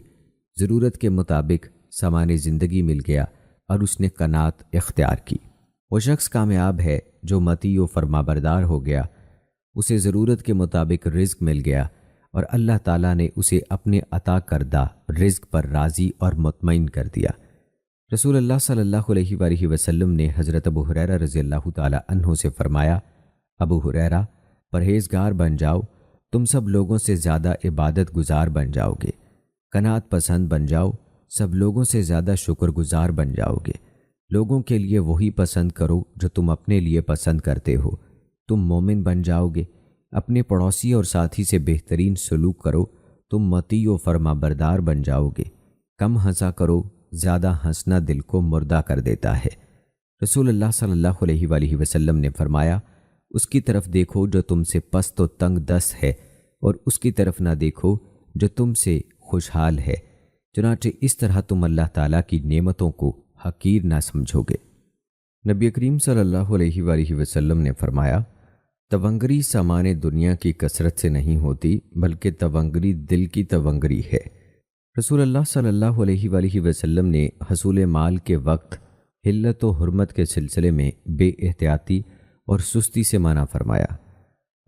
ضرورت کے مطابق سامان زندگی مل گیا اور اس نے قناعت اختیار کی۔ وہ شخص کامیاب ہے جو مطیع و فرمانبردار ہو گیا، اسے ضرورت کے مطابق رزق مل گیا اور اللہ تعالیٰ نے اسے اپنے عطا کردہ رزق پر راضی اور مطمئن کر دیا۔ رسول اللہ صلی اللہ علیہ وآلہ وسلم نے حضرت ابو ہریرہ رضی اللہ تعالی عنہ سے فرمایا، ابو ہریرہ، پرہیزگار بن جاؤ، تم سب لوگوں سے زیادہ عبادت گزار بن جاؤ گے، قناعت پسند بن جاؤ، سب لوگوں سے زیادہ شکر گزار بن جاؤ گے، لوگوں کے لیے وہی پسند کرو جو تم اپنے لیے پسند کرتے ہو، تم مومن بن جاؤ گے، اپنے پڑوسی اور ساتھی سے بہترین سلوک کرو، تم مطیع و فرمانبردار بن جاؤ گے، کم ہنسا کرو، زیادہ ہنسنا دل کو مردہ کر دیتا ہے۔ رسول اللہ صلی اللہ علیہ وآلہ وسلم نے فرمایا، اس کی طرف دیکھو جو تم سے پست و تنگ دست ہے اور اس کی طرف نہ دیکھو جو تم سے خوشحال ہے، چنانچہ اس طرح تم اللہ تعالیٰ کی نعمتوں کو حقیر نہ سمجھو گے۔ نبی کریم صلی اللہ علیہ وآلہ وسلم نے فرمایا، تونگری سامان دنیا کی کثرت سے نہیں ہوتی بلکہ تونگری دل کی تونگری ہے۔ رسول اللہ صلی اللہ علیہ وآلہ وسلم نے حصول مال کے وقت حلت و حرمت کے سلسلے میں بے احتیاطی اور سستی سے منع فرمایا۔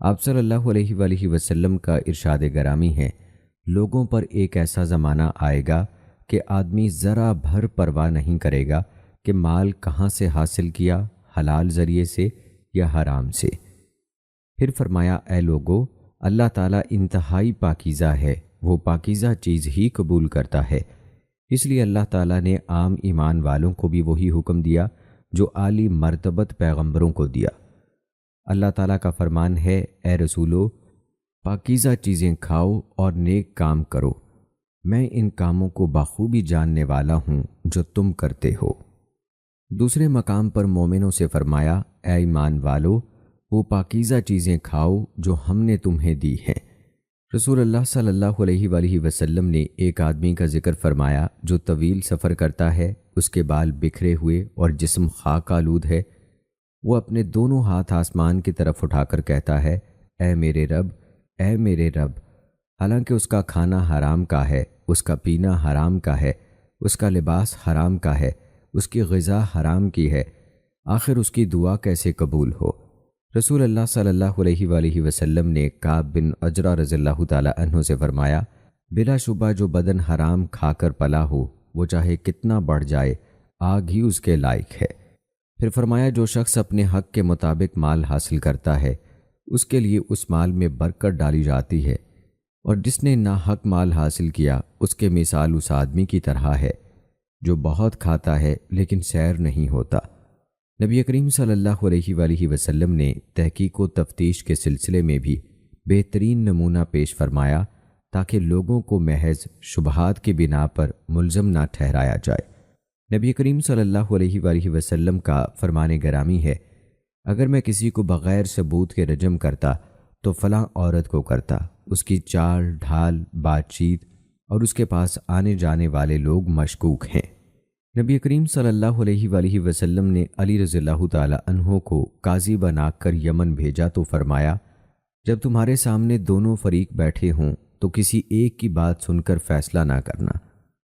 آپ صلی اللہ علیہ وآلہ وسلم کا ارشاد گرامی ہے، لوگوں پر ایک ایسا زمانہ آئے گا کہ آدمی ذرا بھر پرواہ نہیں کرے گا کہ مال کہاں سے حاصل کیا، حلال ذریعے سے یا حرام سے۔ پھر فرمایا، اے لوگو، اللہ تعالیٰ انتہائی پاکیزہ ہے، وہ پاکیزہ چیز ہی قبول کرتا ہے۔ اس لیے اللہ تعالیٰ نے عام ایمان والوں کو بھی وہی حکم دیا جو عالی مرتبت پیغمبروں کو دیا۔ اللہ تعالیٰ کا فرمان ہے، اے رسولو، پاکیزہ چیزیں کھاؤ اور نیک کام کرو، میں ان کاموں کو بخوبی جاننے والا ہوں جو تم کرتے ہو۔ دوسرے مقام پر مومنوں سے فرمایا، اے ایمان والو، وہ پاکیزہ چیزیں کھاؤ جو ہم نے تمہیں دی ہیں۔ رسول اللہ صلی اللہ علیہ وآلہ وسلم نے ایک آدمی کا ذکر فرمایا جو طویل سفر کرتا ہے، اس کے بال بکھرے ہوئے اور جسم خاک آلود ہے۔ وہ اپنے دونوں ہاتھ آسمان کی طرف اٹھا کر کہتا ہے، اے میرے رب، اے میرے رب، حالانکہ اس کا کھانا حرام کا ہے، اس کا پینا حرام کا ہے، اس کا لباس حرام کا ہے، اس کی غذا حرام کی ہے، آخر اس کی دعا کیسے قبول ہو؟ رسول اللہ صلی اللہ علیہ وآلہ وسلم نے کعب بن عجرہ رضی اللہ تعالی عنہ سے فرمایا، بلا شبہ جو بدن حرام کھا کر پلا ہو وہ چاہے کتنا بڑھ جائے آگ ہی اس کے لائق ہے۔ پھر فرمایا، جو شخص اپنے حق کے مطابق مال حاصل کرتا ہے اس کے لیے اس مال میں برکت ڈالی جاتی ہے، اور جس نے ناحق مال حاصل کیا اس کے مثال اس آدمی کی طرح ہے جو بہت کھاتا ہے لیکن سیر نہیں ہوتا۔ نبی کریم صلی اللہ علیہ وآلہ وسلم نے تحقیق و تفتیش کے سلسلے میں بھی بہترین نمونہ پیش فرمایا تاکہ لوگوں کو محض شبہات کی بنا پر ملزم نہ ٹھہرایا جائے۔ نبی کریم صلی اللہ علیہ وآلہ وسلم کا فرمان گرامی ہے، اگر میں کسی کو بغیر ثبوت کے رجم کرتا تو فلاں عورت کو کرتا، اس کی چال ڈھال، بات چیت اور اس کے پاس آنے جانے والے لوگ مشکوک ہیں۔ نبی کریم صلی اللہ علیہ وآلہ وسلم نے علی رضی اللہ تعالی عنہ کو قاضی بنا کر یمن بھیجا تو فرمایا، جب تمہارے سامنے دونوں فریق بیٹھے ہوں تو کسی ایک کی بات سن کر فیصلہ نہ کرنا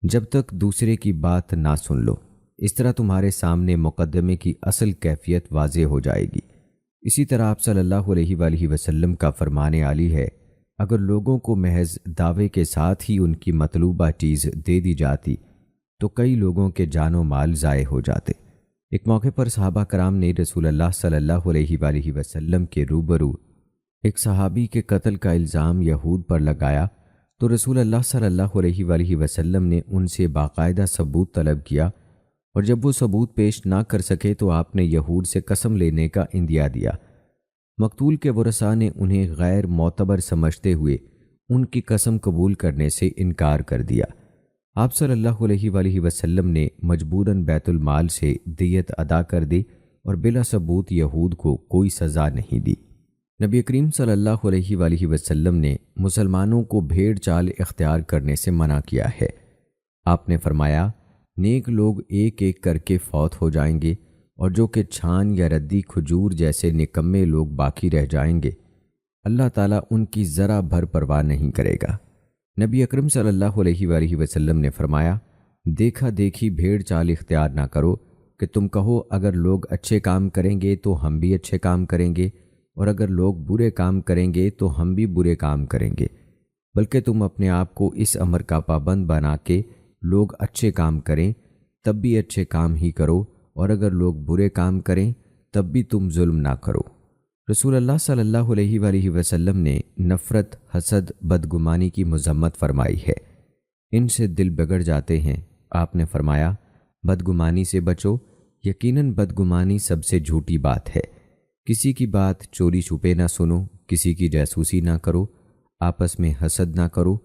جب تک دوسرے کی بات نہ سن لو، اس طرح تمہارے سامنے مقدمے کی اصل کیفیت واضح ہو جائے گی۔ اسی طرح آپ صلی اللہ علیہ وآلہ وسلم کا فرمان عالی ہے، اگر لوگوں کو محض دعوے کے ساتھ ہی ان کی مطلوبہ چیز دے دی جاتی تو کئی لوگوں کے جان و مال ضائع ہو جاتے۔ ایک موقع پر صحابہ کرام نے رسول اللہ صلی اللہ علیہ وآلہ وسلم کے روبرو ایک صحابی کے قتل کا الزام یہود پر لگایا تو رسول اللہ صلی اللہ علیہ وآلہ وسلم نے ان سے باقاعدہ ثبوت طلب کیا، اور جب وہ ثبوت پیش نہ کر سکے تو آپ نے یہود سے قسم لینے کا اندیا دیا۔ مقتول کے ورثاء نے انہیں غیر معتبر سمجھتے ہوئے ان کی قسم قبول کرنے سے انکار کر دیا۔ آپ صلی اللہ علیہ وآلہ وسلم نے مجبوراً بیت المال سے دیت ادا کر دی اور بلا ثبوت یہود کو کوئی سزا نہیں دی۔ نبی کریم صلی اللہ علیہ وآلہ وسلم نے مسلمانوں کو بھیڑ چال اختیار کرنے سے منع کیا ہے۔ آپ نے فرمایا، نیک لوگ ایک ایک کر کے فوت ہو جائیں گے، اور جو کہ چھان یا ردی کھجور جیسے نکمے لوگ باقی رہ جائیں گے، اللہ تعالیٰ ان کی ذرا بھر پرواہ نہیں کرے گا۔ نبی اکرم صلی اللہ علیہ وآلہ وسلم نے فرمایا، دیکھا دیکھی بھیڑ چال اختیار نہ کرو کہ تم کہو اگر لوگ اچھے کام کریں گے تو ہم بھی اچھے کام کریں گے، اور اگر لوگ برے کام کریں گے تو ہم بھی برے کام کریں گے، بلکہ تم اپنے آپ کو اس امر کا پابند بنا کے لوگ اچھے کام کریں تب بھی اچھے کام ہی کرو، اور اگر لوگ برے کام کریں تب بھی تم ظلم نہ کرو۔ رسول اللہ صلی اللہ علیہ وآلہ وسلم نے نفرت، حسد، بدگمانی کی مذمت فرمائی ہے، ان سے دل بگڑ جاتے ہیں۔ آپ نے فرمایا، بدگمانی سے بچو، یقیناً بدگمانی سب سے جھوٹی بات ہے۔ کسی کی بات چوری چھپے نہ سنو، کسی کی جاسوسی نہ کرو، آپس میں حسد نہ کرو،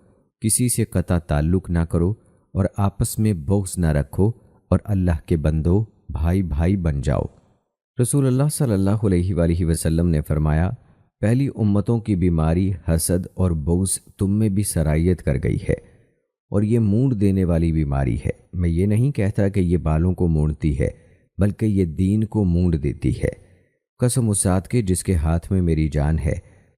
کسی سے قطع تعلق نہ کرو، اور آپس میں بغض نہ رکھو، اور اللہ کے بندو بھائی بھائی بن جاؤ۔ رسول اللہ صلی اللہ علیہ وآلہ وسلم نے فرمایا، پہلی امتوں کی بیماری حسد اور بغض تم میں بھی سرایت کر گئی ہے، اور یہ مونڈ دینے والی بیماری ہے۔ میں یہ نہیں کہتا کہ یہ بالوں کو مونڈتی ہے، بلکہ یہ دین کو مونڈ دیتی ہے۔ قسم اس ذات کے جس کے ہاتھ میں میری جان ہے،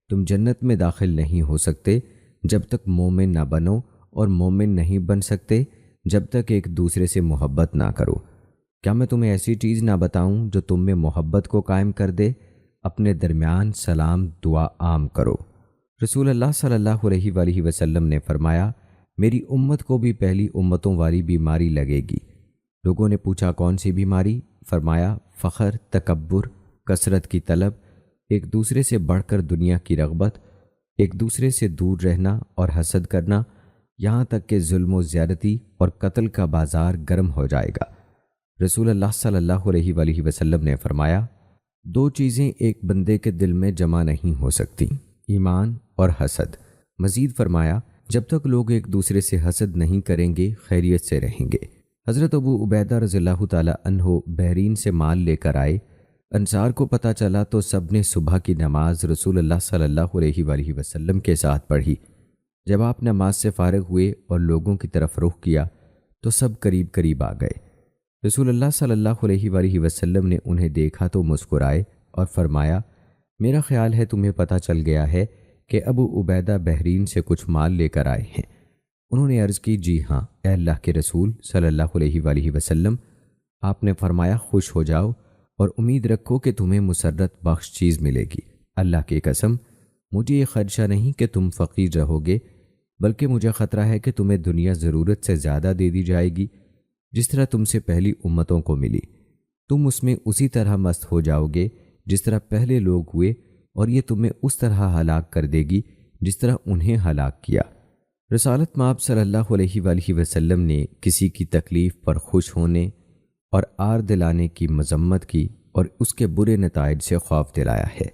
تم جنت میں داخل نہیں ہو سکتے جب تک مومن نہ بنو، اور مومن نہیں بن سکتے جب تک ایک دوسرے سے محبت نہ کرو۔ کیا میں تمہیں ایسی چیز نہ بتاؤں جو تم میں محبت کو قائم کر دے؟ اپنے درمیان سلام دعا عام کرو۔ رسول اللہ صلی اللہ علیہ وآلہ وسلم نے فرمایا، میری امت کو بھی پہلی امتوں والی بیماری لگے گی۔ لوگوں نے پوچھا کون سی بیماری؟ فرمایا فخر، تکبر، کثرت کی طلب، ایک دوسرے سے بڑھ کر دنیا کی رغبت، ایک دوسرے سے دور رہنا اور حسد کرنا، یہاں تک کہ ظلم و زیادتی اور قتل کا بازار گرم ہو جائے گا۔ رسول اللہ صلی اللہ علیہ وآلہ وسلم نے فرمایا، دو چیزیں ایک بندے کے دل میں جمع نہیں ہو سکتی، ایمان اور حسد۔ مزید فرمایا، جب تک لوگ ایک دوسرے سے حسد نہیں کریں گے خیریت سے رہیں گے۔ حضرت ابو عبیدہ رضی اللہ تعالی عنہ بحرین سے مال لے کر آئے۔ انصار کو پتہ چلا تو سب نے صبح کی نماز رسول اللہ صلی اللہ علیہ وآلہ وسلم کے ساتھ پڑھی۔ جب آپ نماز سے فارغ ہوئے اور لوگوں کی طرف رخ کیا تو سب قریب قریب آ گئے۔ رسول اللہ صلی اللہ علیہ وآلہ وسلم نے انہیں دیکھا تو مسکرائے اور فرمایا، میرا خیال ہے تمہیں پتہ چل گیا ہے کہ ابو عبیدہ بحرین سے کچھ مال لے کر آئے ہیں۔ انہوں نے عرض کی، جی ہاں اے اللہ کے رسول صلی اللہ علیہ وآلہ وسلم۔ آپ نے فرمایا، خوش ہو جاؤ اور امید رکھو کہ تمہیں مسرت بخش چیز ملے گی۔ اللہ کی قسم، مجھے یہ خدشہ نہیں کہ تم فقیر رہو گے، بلکہ مجھے خطرہ ہے کہ تمہیں دنیا ضرورت سے زیادہ دے دی جائے گی، جس طرح تم سے پہلی امتوں کو ملی۔ تم اس میں اسی طرح مست ہو جاؤ گے جس طرح پہلے لوگ ہوئے، اور یہ تمہیں اس طرح ہلاک کر دے گی جس طرح انہیں ہلاک کیا۔ رسالت مآب صلی اللہ علیہ وآلہ وسلم نے کسی کی تکلیف پر خوش ہونے اور آر دلانے کی مذمت کی اور اس کے برے نتائج سے خوف دلایا ہے۔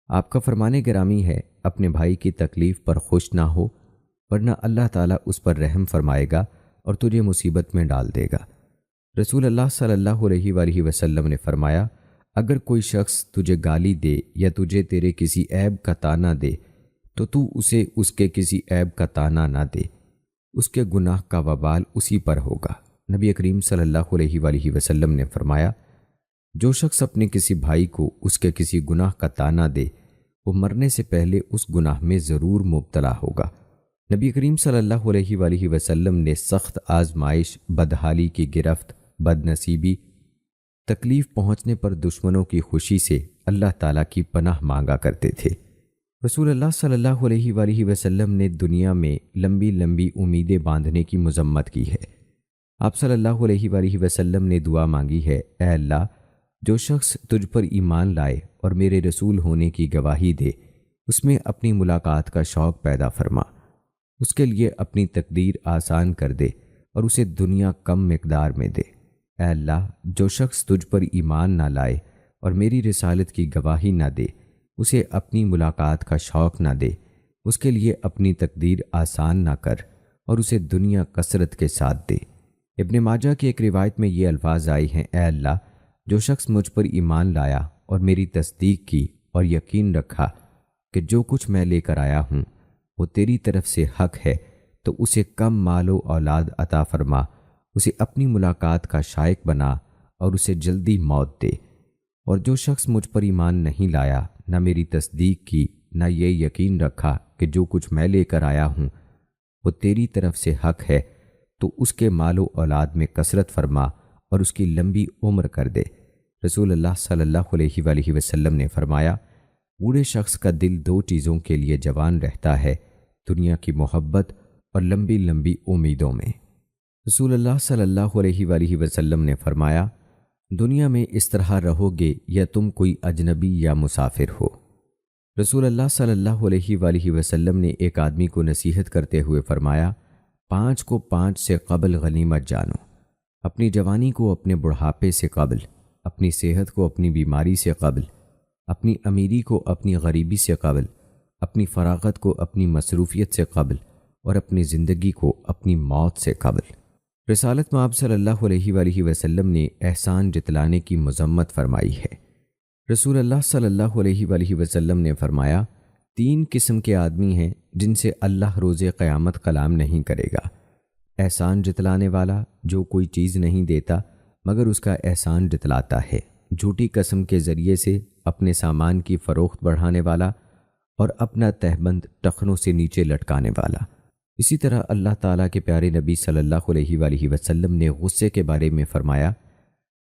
آپ کا فرمان گرامی ہے، اپنے بھائی کی تکلیف پر خوش نہ ہو، ورنہ اللہ تعالیٰ اس پر رحم فرمائے گا اور تجھے مصیبت میں ڈال دے گا۔ رسول اللہ صلی اللہ علیہ وآلہ وسلم نے فرمایا، اگر کوئی شخص تجھے گالی دے یا تجھے تیرے کسی عیب کا طعنہ دے تو اسے اس کے کسی عیب کا طعنہ نہ دے، اس کے گناہ کا وبال اسی پر ہوگا۔ نبی کریم صلی اللہ علیہ وآلہ وسلم نے فرمایا، جو شخص اپنے کسی بھائی کو اس کے کسی گناہ کا طعنہ دے، وہ مرنے سے پہلے اس گناہ میں ضرور مبتلا ہوگا۔ نبی کریم صلی اللہ علیہ وآلہ وسلم نے سخت آزمائش، بدحالی کی گرفت، بد نصیبی، تکلیف پہنچنے پر دشمنوں کی خوشی سے اللہ تعالیٰ کی پناہ مانگا کرتے تھے۔ رسول اللہ صلی اللہ علیہ وآلہ وسلم نے دنیا میں لمبی لمبی امیدیں باندھنے کی مذمت کی ہے۔ آپ صلی اللہ علیہ وآلہ وسلم نے دعا مانگی ہے، اے اللہ، جو شخص تجھ پر ایمان لائے اور میرے رسول ہونے کی گواہی دے، اس میں اپنی ملاقات کا شوق پیدا فرما، اس کے لیے اپنی تقدیر آسان کر دے اور اسے دنیا کم مقدار میں دے۔ اے اللہ، جو شخص تجھ پر ایمان نہ لائے اور میری رسالت کی گواہی نہ دے، اسے اپنی ملاقات کا شوق نہ دے، اس کے لیے اپنی تقدیر آسان نہ کر اور اسے دنیا کثرت کے ساتھ دے۔ ابن ماجہ کی ایک روایت میں یہ الفاظ آئی ہیں، اے اللہ، جو شخص مجھ پر ایمان لایا اور میری تصدیق کی اور یقین رکھا کہ جو کچھ میں لے کر آیا ہوں وہ تیری طرف سے حق ہے، تو اسے کم مال و اولاد عطا فرما، اسے اپنی ملاقات کا شائق بنا اور اسے جلدی موت دے۔ اور جو شخص مجھ پر ایمان نہیں لایا، نہ میری تصدیق کی، نہ یہ یقین رکھا کہ جو کچھ میں لے کر آیا ہوں وہ تیری طرف سے حق ہے، تو اس کے مال و اولاد میں کثرت فرما اور اس کی لمبی عمر کر دے۔ رسول اللہ صلی اللہ علیہ وآلہ وسلم نے فرمایا، بوڑھے شخص کا دل دو چیزوں کے لیے جوان رہتا ہے، دنیا کی محبت اور لمبی لمبی امیدوں میں۔ رسول اللہ صلی اللہ علیہ وآلہ وسلم نے فرمایا، دنیا میں اس طرح رہو گے یا تم کوئی اجنبی یا مسافر ہو۔ رسول اللہ صلی اللہ علیہ وآلہ وسلم نے ایک آدمی کو نصیحت کرتے ہوئے فرمایا، 5 کو 5 سے قبل غنیمت جانو، اپنی جوانی کو اپنے بڑھاپے سے قبل، اپنی صحت کو اپنی بیماری سے قبل، اپنی امیری کو اپنی غریبی سے قبل، اپنی فراغت کو اپنی مصروفیت سے قبل، اور اپنی زندگی کو اپنی موت سے قبل۔ رسالت مآب صلی اللہ علیہ وآلہ وسلم نے احسان جتلانے کی مذمت فرمائی ہے۔ رسول اللہ صلی اللہ علیہ وآلہ وسلم نے فرمایا، 3 قسم کے آدمی ہیں جن سے اللہ روز قیامت کلام نہیں کرے گا۔ احسان جتلانے والا جو کوئی چیز نہیں دیتا مگر اس کا احسان جتلاتا ہے، جھوٹی قسم کے ذریعے سے اپنے سامان کی فروخت بڑھانے والا، اور اپنا تہبند ٹخنوں سے نیچے لٹکانے والا۔ اسی طرح اللہ تعالیٰ کے پیارے نبی صلی اللہ علیہ وآلہ وسلم نے غصے کے بارے میں فرمایا،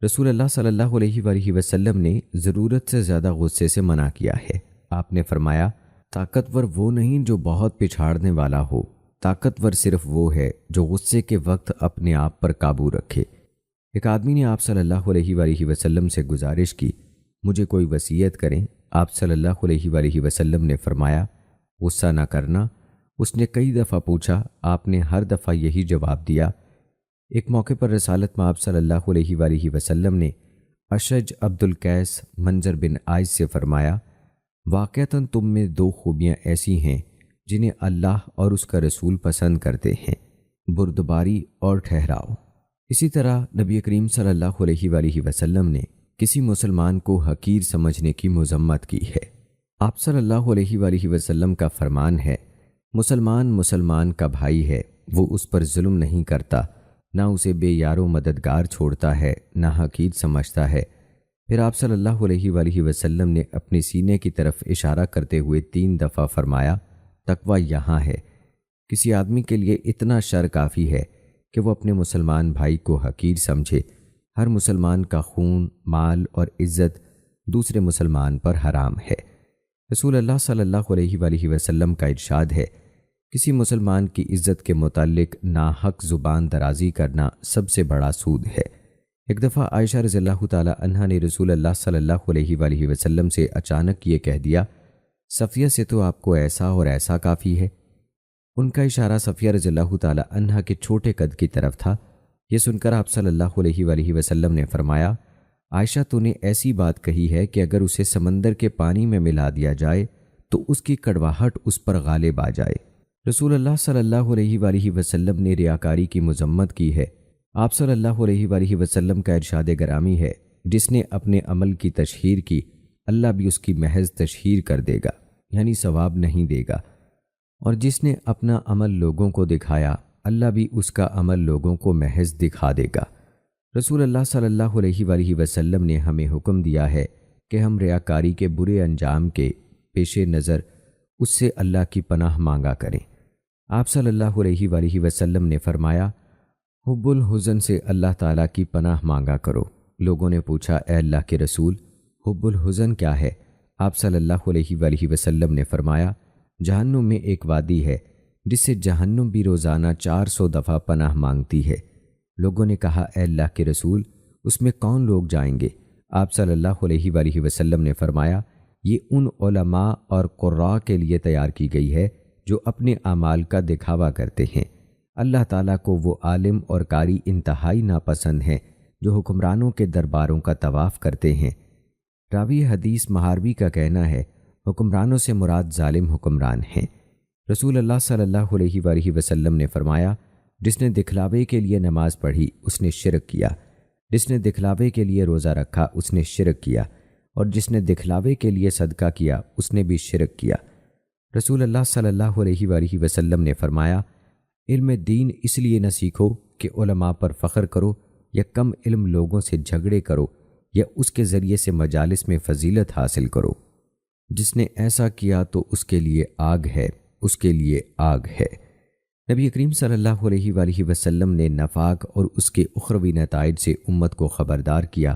رسول اللہ صلی اللہ علیہ وآلہ وسلم نے ضرورت سے زیادہ غصے سے منع کیا ہے۔ آپ نے فرمایا، طاقتور وہ نہیں جو بہت پچھاڑنے والا ہو، طاقتور صرف وہ ہے جو غصے کے وقت اپنے آپ پر قابو رکھے۔ ایک آدمی نے آپ صلی اللہ علیہ وآلہ وسلم سے گزارش کی، مجھے کوئی وصیت کریں۔ آپ صلی اللہ علیہ وآلہ وسلم نے فرمایا، غصہ نہ کرنا۔ اس نے کئی دفعہ پوچھا، آپ نے ہر دفعہ یہی جواب دیا۔ ایک موقع پر رسالت میں آپ صلی اللہ علیہ وآلہ وسلم نے اشج عبد القیس منظر بن عائز سے فرمایا، واقعتاً تم میں 2 خوبیاں ایسی ہیں جنہیں اللہ اور اس کا رسول پسند کرتے ہیں، بردباری اور ٹھہراؤ۔ اسی طرح نبی کریم صلی اللہ علیہ وآلہ وسلم نے کسی مسلمان کو حقیر سمجھنے کی مذمت کی ہے۔ آپ صلی اللہ علیہ وآلہ وسلم کا فرمان ہے، مسلمان مسلمان کا بھائی ہے، وہ اس پر ظلم نہیں کرتا، نہ اسے بے یار و مددگار چھوڑتا ہے، نہ حقیر سمجھتا ہے۔ پھر آپ صلی اللہ علیہ وآلہ وسلم نے اپنے سینے کی طرف اشارہ کرتے ہوئے 3 دفعہ فرمایا، تقویٰ یہاں ہے۔ کسی آدمی کے لیے اتنا شر کافی ہے کہ وہ اپنے مسلمان بھائی کو حقیر سمجھے۔ ہر مسلمان کا خون، مال اور عزت دوسرے مسلمان پر حرام ہے۔ رسول اللہ صلی اللہ علیہ وآلہ وسلم کا ارشاد ہے، کسی مسلمان کی عزت کے متعلق ناحق زبان درازی کرنا سب سے بڑا سود ہے۔ ایک دفعہ عائشہ رضی اللہ تعالی عنہا نے رسول اللہ صلی اللہ علیہ وآلہ وسلم سے اچانک یہ کہہ دیا، صفیہ سے تو آپ کو ایسا اور ایسا کافی ہے۔ ان کا اشارہ صفیہ رضی اللہ تعالی عنہا کے چھوٹے قد کی طرف تھا۔ یہ سن کر آپ صلی اللہ علیہ وآلہ وسلم نے فرمایا، عائشہ تو نے ایسی بات کہی ہے کہ اگر اسے سمندر کے پانی میں ملا دیا جائے تو اس کی کڑواہٹ اس پر غالب آ جائے۔ رسول اللہ صلی اللہ علیہ وآلہ وسلم نے ریاکاری کی مذمت کی ہے۔ آپ صلی اللہ علیہ وآلہ وسلم کا ارشاد گرامی ہے، جس نے اپنے عمل کی تشہیر کی اللہ بھی اس کی محض تشہیر کر دے گا، یعنی ثواب نہیں دے گا، اور جس نے اپنا عمل لوگوں کو دکھایا اللہ بھی اس کا عمل لوگوں کو محض دکھا دے گا۔ رسول اللہ صلی اللہ علیہ وآلہ وسلم نے ہمیں حکم دیا ہے کہ ہم ریاکاری کے برے انجام کے پیش نظر اس سے اللہ کی پناہ مانگا کریں۔ آپ صلی اللہ علیہ وآلہ وسلم نے فرمایا، حب الحزن سے اللہ تعالیٰ کی پناہ مانگا کرو۔ لوگوں نے پوچھا، اے اللہ کے رسول، حب الحزن کیا ہے؟ آپ صلی اللہ علیہ وآلہ وسلم نے فرمایا، جہنم میں ایک وادی ہے جس سے جہنم بھی روزانہ 400 دفعہ پناہ مانگتی ہے۔ لوگوں نے کہا، اے اللہ کے رسول، اس میں کون لوگ جائیں گے؟ آپ صلی اللہ علیہ وآلہ وسلم نے فرمایا، یہ ان علماء اور قراء کے لیے تیار کی گئی ہے جو اپنے اعمال کا دکھاوا کرتے ہیں۔ اللہ تعالیٰ کو وہ عالم اور قاری انتہائی ناپسند ہیں جو حکمرانوں کے درباروں کا طواف کرتے ہیں۔ راوی حدیث مہاروی کا کہنا ہے، حکمرانوں سے مراد ظالم حکمران ہیں۔ رسول اللہ صلی اللہ علیہ وآلہ وسلم نے فرمایا، جس نے دکھلاوے کے لیے نماز پڑھی اس نے شرک کیا، جس نے دکھلاوے کے لیے روزہ رکھا اس نے شرک کیا، اور جس نے دکھلاوے کے لیے صدقہ کیا اس نے بھی شرک کیا۔ رسول اللہ صلی اللہ علیہ وآلہ وسلم نے فرمایا، علم دین اس لیے نہ سیکھو کہ علماء پر فخر کرو یا کم علم لوگوں سے جھگڑے کرو یا اس کے ذریعے سے مجالس میں فضیلت حاصل کرو۔ جس نے ایسا کیا تو اس کے لیے آگ ہے، اس کے لیے آگ ہے۔ نبی کریم صلی اللہ علیہ وآلہ وسلم نے نفاق اور اس کے اخروی نتائج سے امت کو خبردار کیا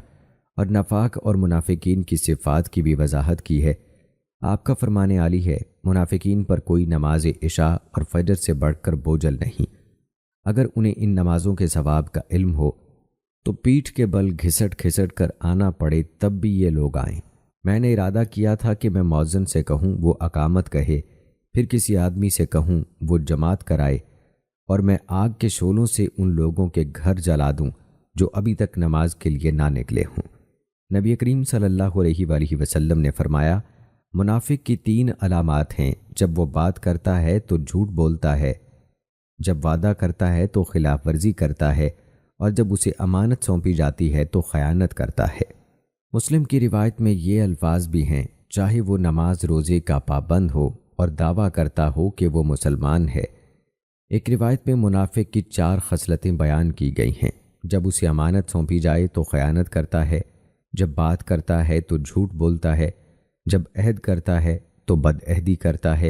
اور نفاق اور منافقین کی صفات کی بھی وضاحت کی ہے۔ آپ کا فرمان عالی ہے، منافقین پر کوئی نماز عشاء اور فجر سے بڑھ کر بوجھل نہیں۔ اگر انہیں ان نمازوں کے ثواب کا علم ہو تو پیٹھ کے بل گھسٹ گھسٹ کر آنا پڑے تب بھی یہ لوگ آئیں۔ میں نے ارادہ کیا تھا کہ میں مؤذن سے کہوں وہ اقامت کہے، پھر کسی آدمی سے کہوں وہ جماعت کرائے، اور میں آگ کے شعلوں سے ان لوگوں کے گھر جلا دوں جو ابھی تک نماز کے لیے نہ نکلے ہوں۔ نبی کریم صلی اللہ علیہ وآلہ وسلم نے فرمایا، منافق کی 3 علامات ہیں، جب وہ بات کرتا ہے تو جھوٹ بولتا ہے، جب وعدہ کرتا ہے تو خلاف ورزی کرتا ہے، اور جب اسے امانت سونپی جاتی ہے تو خیانت کرتا ہے۔ مسلم کی روایت میں یہ الفاظ بھی ہیں، چاہے وہ نماز روزے کا پابند ہو اور دعویٰ کرتا ہو کہ وہ مسلمان ہے۔ ایک روایت میں منافق کی 4 خصلتیں بیان کی گئی ہیں۔ جب اسے امانت سونپی جائے تو خیانت کرتا ہے، جب بات کرتا ہے تو جھوٹ بولتا ہے، جب عہد کرتا ہے تو بدعہدی کرتا ہے،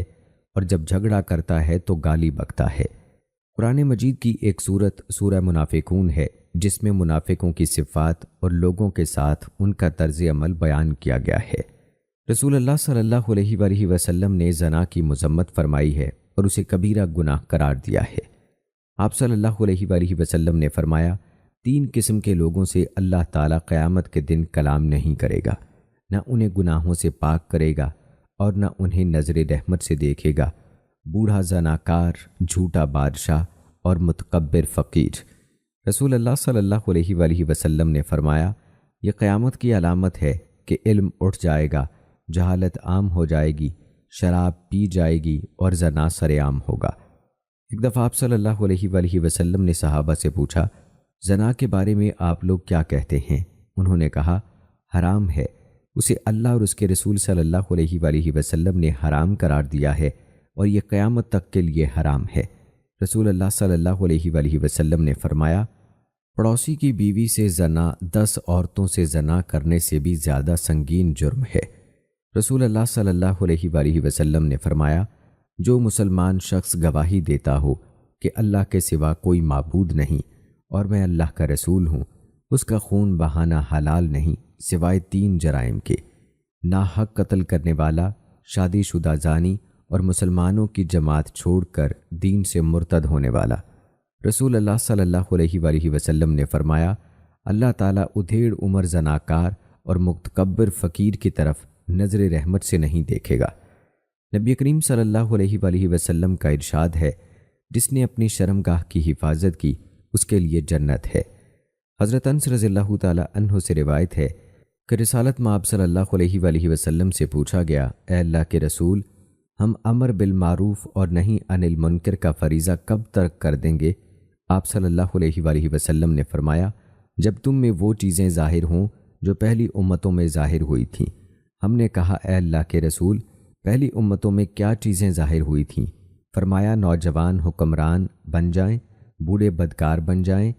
اور جب جھگڑا کرتا ہے تو گالی بکتا ہے۔ قرآن مجید کی ایک سورت سورہ منافقون ہے، جس میں منافقوں کی صفات اور لوگوں کے ساتھ ان کا طرز عمل بیان کیا گیا ہے۔ رسول اللہ صلی اللہ علیہ وآلہ وسلم نے زنا کی مذمت فرمائی ہے اور اسے کبیرہ گناہ قرار دیا ہے۔ آپ صلی اللہ علیہ وآلہ وسلم نے فرمایا، 3 قسم کے لوگوں سے اللہ تعالیٰ قیامت کے دن کلام نہیں کرے گا، نہ انہیں گناہوں سے پاک کرے گا اور نہ انہیں نظر رحمت سے دیکھے گا، بوڑھا زناکار، جھوٹا بادشاہ اور متکبر فقیر۔ رسول اللہ صلی اللہ علیہ وآلہ وسلم نے فرمایا، یہ قیامت کی علامت ہے کہ علم اٹھ جائے گا، جہالت عام ہو جائے گی، شراب پی جائے گی اور زنا سر عام ہوگا۔ ایک دفعہ آپ صلی اللہ علیہ وآلہ وسلم نے صحابہ سے پوچھا، زنا کے بارے میں آپ لوگ کیا کہتے ہیں؟ انہوں نے کہا، حرام ہے، اسے اللہ اور اس کے رسول صلی اللہ علیہ وآلہ وسلم نے حرام قرار دیا ہے اور یہ قیامت تک کے لیے حرام ہے۔ رسول اللہ صلی اللہ علیہ وآلہ وسلم نے فرمایا، پڑوسی کی بیوی سے زنا 10 عورتوں سے زنا کرنے سے بھی زیادہ سنگین جرم ہے۔ رسول اللہ صلی اللہ علیہ وآلہ وسلم نے فرمایا، جو مسلمان شخص گواہی دیتا ہو کہ اللہ کے سوا کوئی معبود نہیں اور میں اللہ کا رسول ہوں، اس کا خون بہانا حلال نہیں سوائے 3 جرائم کے: ناحق قتل کرنے والا، شادی شدہ زانی، اور مسلمانوں کی جماعت چھوڑ کر دین سے مرتد ہونے والا۔ رسول اللہ صلی اللہ علیہ وآلہ وسلم نے فرمایا، اللہ تعالیٰ ادھیڑ عمر زناکار اور متکبر فقیر کی طرف نظر رحمت سے نہیں دیکھے گا۔ نبی کریم صلی اللہ علیہ وآلہ وسلم کا ارشاد ہے، جس نے اپنی شرمگاہ کی حفاظت کی اس کے لیے جنت ہے۔ حضرت انس رضی اللہ تعالی عنہ سے روایت ہے کہ رسالت مآب صلی اللہ علیہ وآلہ وسلم سے پوچھا گیا، اے اللہ کے رسول، ہم امر بالمعروف اور نہی عن المنکر کا فریضہ کب ترک کر دیں گے؟ آپ صلی اللہ علیہ وآلہ وسلم نے فرمایا، جب تم میں وہ چیزیں ظاہر ہوں جو پہلی امتوں میں ظاہر ہوئی تھیں۔ ہم نے کہا، اے اللہ کے رسول، پہلی امتوں میں کیا چیزیں ظاہر ہوئی تھیں؟ فرمایا، نوجوان حکمران بن جائیں، بوڑھے بدکار بن جائیں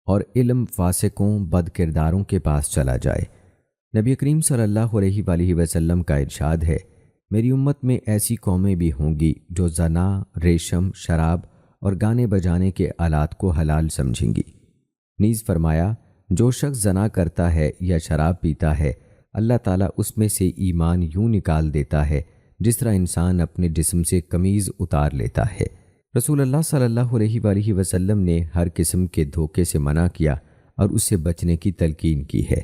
اور علم فاسقوں بد کرداروں کے پاس چلا جائے۔ نبی کریم صلی اللہ علیہ وآلہ وسلم کا ارشاد ہے، میری امت میں ایسی قومیں بھی ہوں گی جو زنا، ریشم، شراب اور گانے بجانے کے آلات کو حلال سمجھیں گی۔ نیز فرمایا، جو شخص زنا کرتا ہے یا شراب پیتا ہے، اللہ تعالیٰ اس میں سے ایمان یوں نکال دیتا ہے جس طرح انسان اپنے جسم سے قمیض اتار لیتا ہے۔ رسول اللہ صلی اللہ علیہ وآلہ وسلم نے ہر قسم کے دھوکے سے منع کیا اور اس سے بچنے کی تلقین کی ہے۔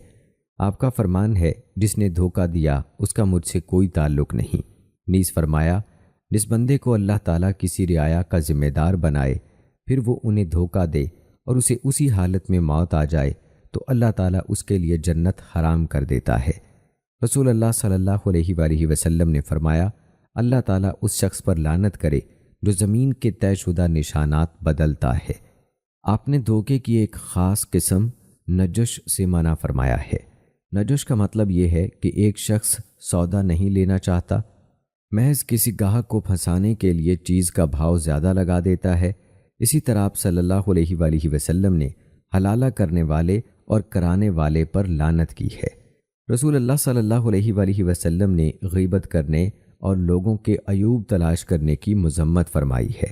آپ کا فرمان ہے، جس نے دھوکہ دیا اس کا مجھ سے کوئی تعلق نہیں۔ نیز فرمایا، جس بندے کو اللہ تعالیٰ کسی رعایا کا ذمہ دار بنائے، پھر وہ انہیں دھوکہ دے اور اسے اسی حالت میں موت آ جائے تو اللہ تعالیٰ اس کے لیے جنت حرام کر دیتا ہے۔ رسول اللہ صلی اللہ علیہ وآلہ وسلم نے فرمایا، اللہ تعالیٰ اس شخص پر لعنت کرے جو زمین کے طے شدہ نشانات بدلتا ہے۔ آپ نے دھوکے کی ایک خاص قسم نجش سے منع فرمایا ہے۔ نجش کا مطلب یہ ہے کہ ایک شخص سودا نہیں لینا چاہتا، محض کسی گاہک کو پھنسانے کے لیے چیز کا بھاؤ زیادہ لگا دیتا ہے۔ اسی طرح آپ صلی اللہ علیہ وآلہ وسلم نے حلالہ کرنے والے اور کرانے والے پر لعنت کی ہے۔ رسول اللہ صلی اللہ علیہ وآلہ وسلم نے غیبت کرنے اور لوگوں کے عیوب تلاش کرنے کی مذمت فرمائی ہے۔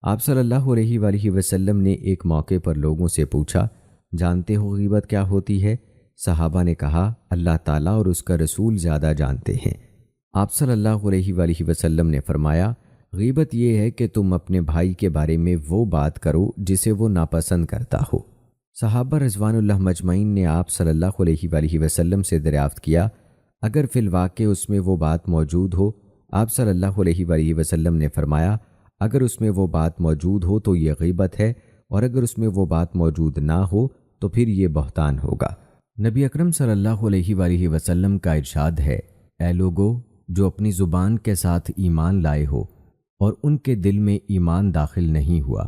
آپ صلی اللہ علیہ وآلہ وسلم نے ایک موقع پر لوگوں سے پوچھا، جانتے ہو غیبت کیا ہوتی ہے؟ صحابہ نے کہا، اللہ تعالیٰ اور اس کا رسول زیادہ جانتے ہیں۔ آپ صلی اللہ علیہ وآلہ وسلم نے فرمایا، غیبت یہ ہے کہ تم اپنے بھائی کے بارے میں وہ بات کرو جسے وہ ناپسند کرتا ہو۔ صحابہ رضوان اللہ مجمعین نے آپ صلی اللہ علیہ وآلہ وسلم سے دریافت کیا، اگر فی الواقع اس میں وہ بات موجود ہو؟ آپ صلی اللہ علیہ وآلہ وسلم نے فرمایا، اگر اس میں وہ بات موجود ہو تو یہ غیبت ہے، اور اگر اس میں وہ بات موجود نہ ہو تو پھر یہ بہتان ہوگا۔ نبی اکرم صلی اللہ علیہ وآلہ وسلم کا ارشاد ہے، اے لوگو جو اپنی زبان کے ساتھ ایمان لائے ہو اور ان کے دل میں ایمان داخل نہیں ہوا،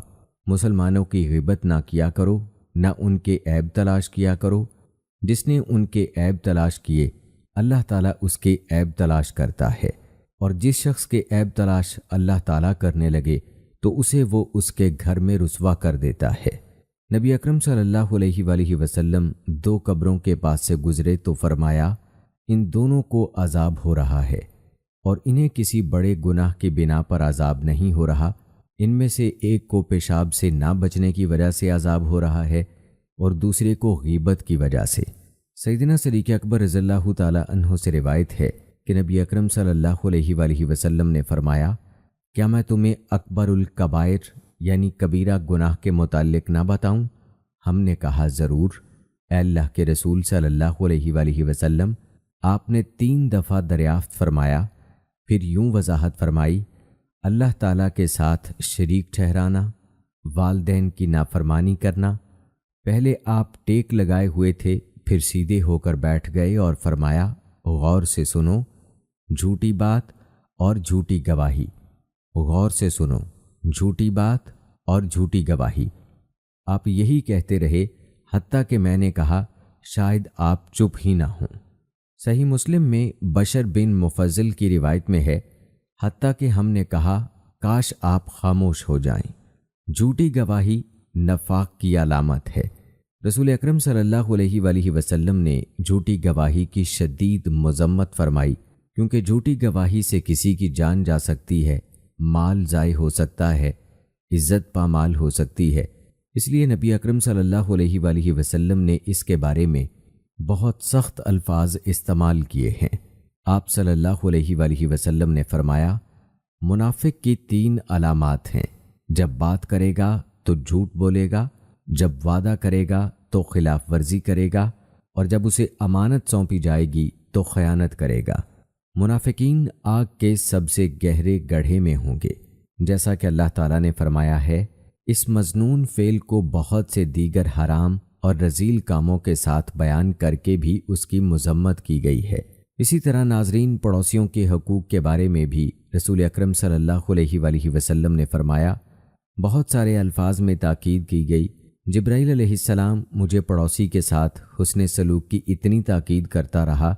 مسلمانوں کی غیبت نہ کیا کرو، نہ ان کے عیب تلاش کیا کرو، جس نے ان کے عیب تلاش کیے اللہ تعالیٰ اس کے عیب تلاش کرتا ہے، اور جس شخص کے عیب تلاش اللہ تعالیٰ کرنے لگے تو اسے وہ اس کے گھر میں رسوا کر دیتا ہے۔ نبی اکرم صلی اللہ علیہ وآلہ وسلم 2 قبروں کے پاس سے گزرے تو فرمایا، ان دونوں کو عذاب ہو رہا ہے، اور انہیں کسی بڑے گناہ کی بنا پر عذاب نہیں ہو رہا، ان میں سے ایک کو پیشاب سے نہ بچنے کی وجہ سے عذاب ہو رہا ہے اور دوسرے کو غیبت کی وجہ سے۔ سیدنا صدیق اکبر رضی اللہ تعالی عنہ سے روایت ہے کہ نبی اکرم صلی اللہ علیہ وآلہ وسلم نے فرمایا، کیا میں تمہیں اکبر الکبائر یعنی کبیرہ گناہ کے متعلق نہ بتاؤں؟ ہم نے کہا ضرور، اے اللہ کے رسول صلی اللہ علیہ وآلہ وسلم۔ آپ نے 3 دفعہ دریافت فرمایا، پھر یوں وضاحت فرمائی، اللہ تعالیٰ کے ساتھ شریک ٹھہرانا، والدین کی نافرمانی کرنا۔ پہلے آپ ٹیک لگائے ہوئے تھے، پھر سیدھے ہو کر بیٹھ گئے اور فرمایا، غور سے سنو، جھوٹی بات اور جھوٹی گواہی، غور سے سنو، جھوٹی بات اور جھوٹی گواہی۔ آپ یہی کہتے رہے حتیٰ کہ میں نے کہا شاید آپ چپ ہی نہ ہوں۔ صحیح مسلم میں بشر بن مفضل کی روایت میں ہے، حتیٰ کہ ہم نے کہا کاش آپ خاموش ہو جائیں۔ جھوٹی گواہی نفاق کی علامت ہے۔ رسول اکرم صلی اللہ علیہ وآلہ وسلم نے جھوٹی گواہی کی شدید مذمت فرمائی، کیونکہ جھوٹی گواہی سے کسی کی جان جا سکتی ہے، مال ضائع ہو سکتا ہے، عزت پامال ہو سکتی ہے۔ اس لیے نبی اکرم صلی اللہ علیہ وآلہ وسلم نے اس کے بارے میں بہت سخت الفاظ استعمال کیے ہیں۔ آپ صلی اللہ علیہ وآلہ وسلم نے فرمایا، منافق کی 3 علامات ہیں، جب بات کرے گا تو جھوٹ بولے گا، جب وعدہ کرے گا تو خلاف ورزی کرے گا، اور جب اسے امانت سونپی جائے گی تو خیانت کرے گا۔ منافقین آگ کے سب سے گہرے گڑھے میں ہوں گے، جیسا کہ اللہ تعالیٰ نے فرمایا ہے، اس مظنون فعل کو بہت سے دیگر حرام اور رذیل کاموں کے ساتھ بیان کر کے بھی اس کی مذمت کی گئی ہے۔ اسی طرح ناظرین، پڑوسیوں کے حقوق کے بارے میں بھی رسول اکرم صلی اللہ علیہ وآلہ وسلم نے فرمایا، بہت سارے الفاظ میں تاکید کی گئی۔ جبرائیل علیہ السلام مجھے پڑوسی کے ساتھ حسن سلوک کی اتنی تاکید کرتا رہا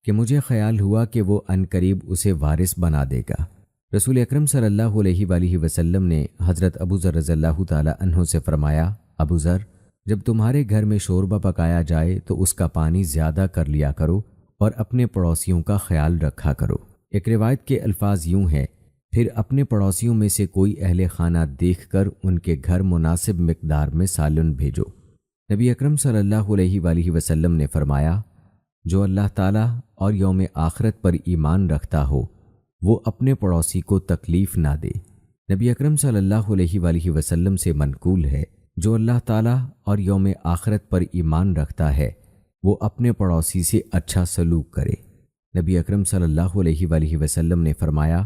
کہ مجھے خیال ہوا کہ وہ عنقریب اسے وارث بنا دے گا۔ رسول اکرم صلی اللہ علیہ وآلہ وسلم نے حضرت ابو ذر رضی اللہ تعالی عنہ سے فرمایا، ابو ذر، جب تمہارے گھر میں شوربہ پکایا جائے تو اس کا پانی زیادہ کر لیا کرو اور اپنے پڑوسیوں کا خیال رکھا کرو۔ ایک روایت کے الفاظ یوں ہیں، پھر اپنے پڑوسیوں میں سے کوئی اہل خانہ دیکھ کر ان کے گھر مناسب مقدار میں سالن بھیجو۔ نبی اکرم صلی اللہ علیہ وآلہ وسلم نے فرمایا، جو اللہ تعالیٰ اور یوم آخرت پر ایمان رکھتا ہو وہ اپنے پڑوسی کو تکلیف نہ دے۔ نبی اکرم صلی اللہ علیہ وآلہ وسلم سے منقول ہے، جو اللہ تعالیٰ اور یوم آخرت پر ایمان رکھتا ہے وہ اپنے پڑوسی سے اچھا سلوک کرے۔ نبی اکرم صلی اللہ علیہ وآلہ وسلم نے فرمایا،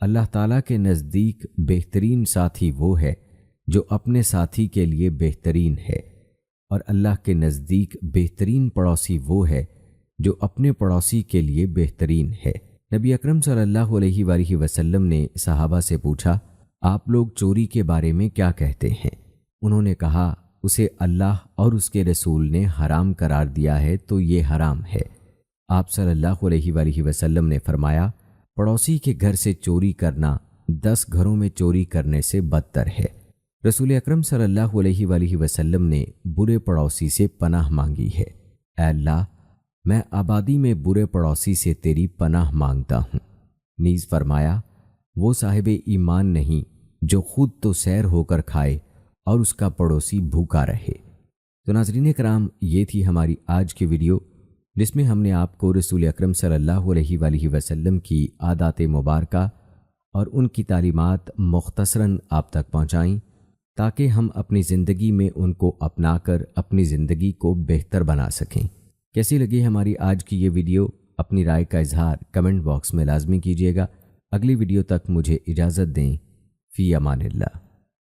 اللہ تعالیٰ کے نزدیک بہترین ساتھی وہ ہے جو اپنے ساتھی کے لیے بہترین ہے، اور اللہ کے نزدیک بہترین پڑوسی وہ ہے جو اپنے پڑوسی کے لیے بہترین ہے۔ نبی اکرم صلی اللہ علیہ وآلہ وسلم نے صحابہ سے پوچھا، آپ لوگ چوری کے بارے میں کیا کہتے ہیں؟ انہوں نے کہا، اسے اللہ اور اس کے رسول نے حرام قرار دیا ہے تو یہ حرام ہے۔ آپ صلی اللہ علیہ وآلہ وسلم نے فرمایا، پڑوسی کے گھر سے چوری کرنا 10 گھروں میں چوری کرنے سے بدتر ہے۔ رسول اکرم صلی اللہ علیہ وآلہ وسلم نے برے پڑوسی سے پناہ مانگی ہے۔ اے اللہ، میں آبادی میں برے پڑوسی سے تیری پناہ مانگتا ہوں۔ نیز فرمایا، وہ صاحب ایمان نہیں جو خود تو سیر ہو کر کھائے اور اس کا پڑوسی بھوکا رہے۔ تو ناظرین کرام، یہ تھی ہماری آج کی ویڈیو، جس میں ہم نے آپ کو رسول اکرم صلی اللہ علیہ وآلہ وسلم کی عادات مبارکہ اور ان کی تعلیمات مختصراً آپ تک پہنچائیں، تاکہ ہم اپنی زندگی میں ان کو اپنا کر اپنی زندگی کو بہتر بنا سکیں۔ کیسی لگی ہماری آج کی یہ ویڈیو؟ اپنی رائے کا اظہار کمنٹ باکس میں لازمی کیجیے گا۔ اگلی ویڈیو تک مجھے اجازت دیں۔ فی امان اللہ۔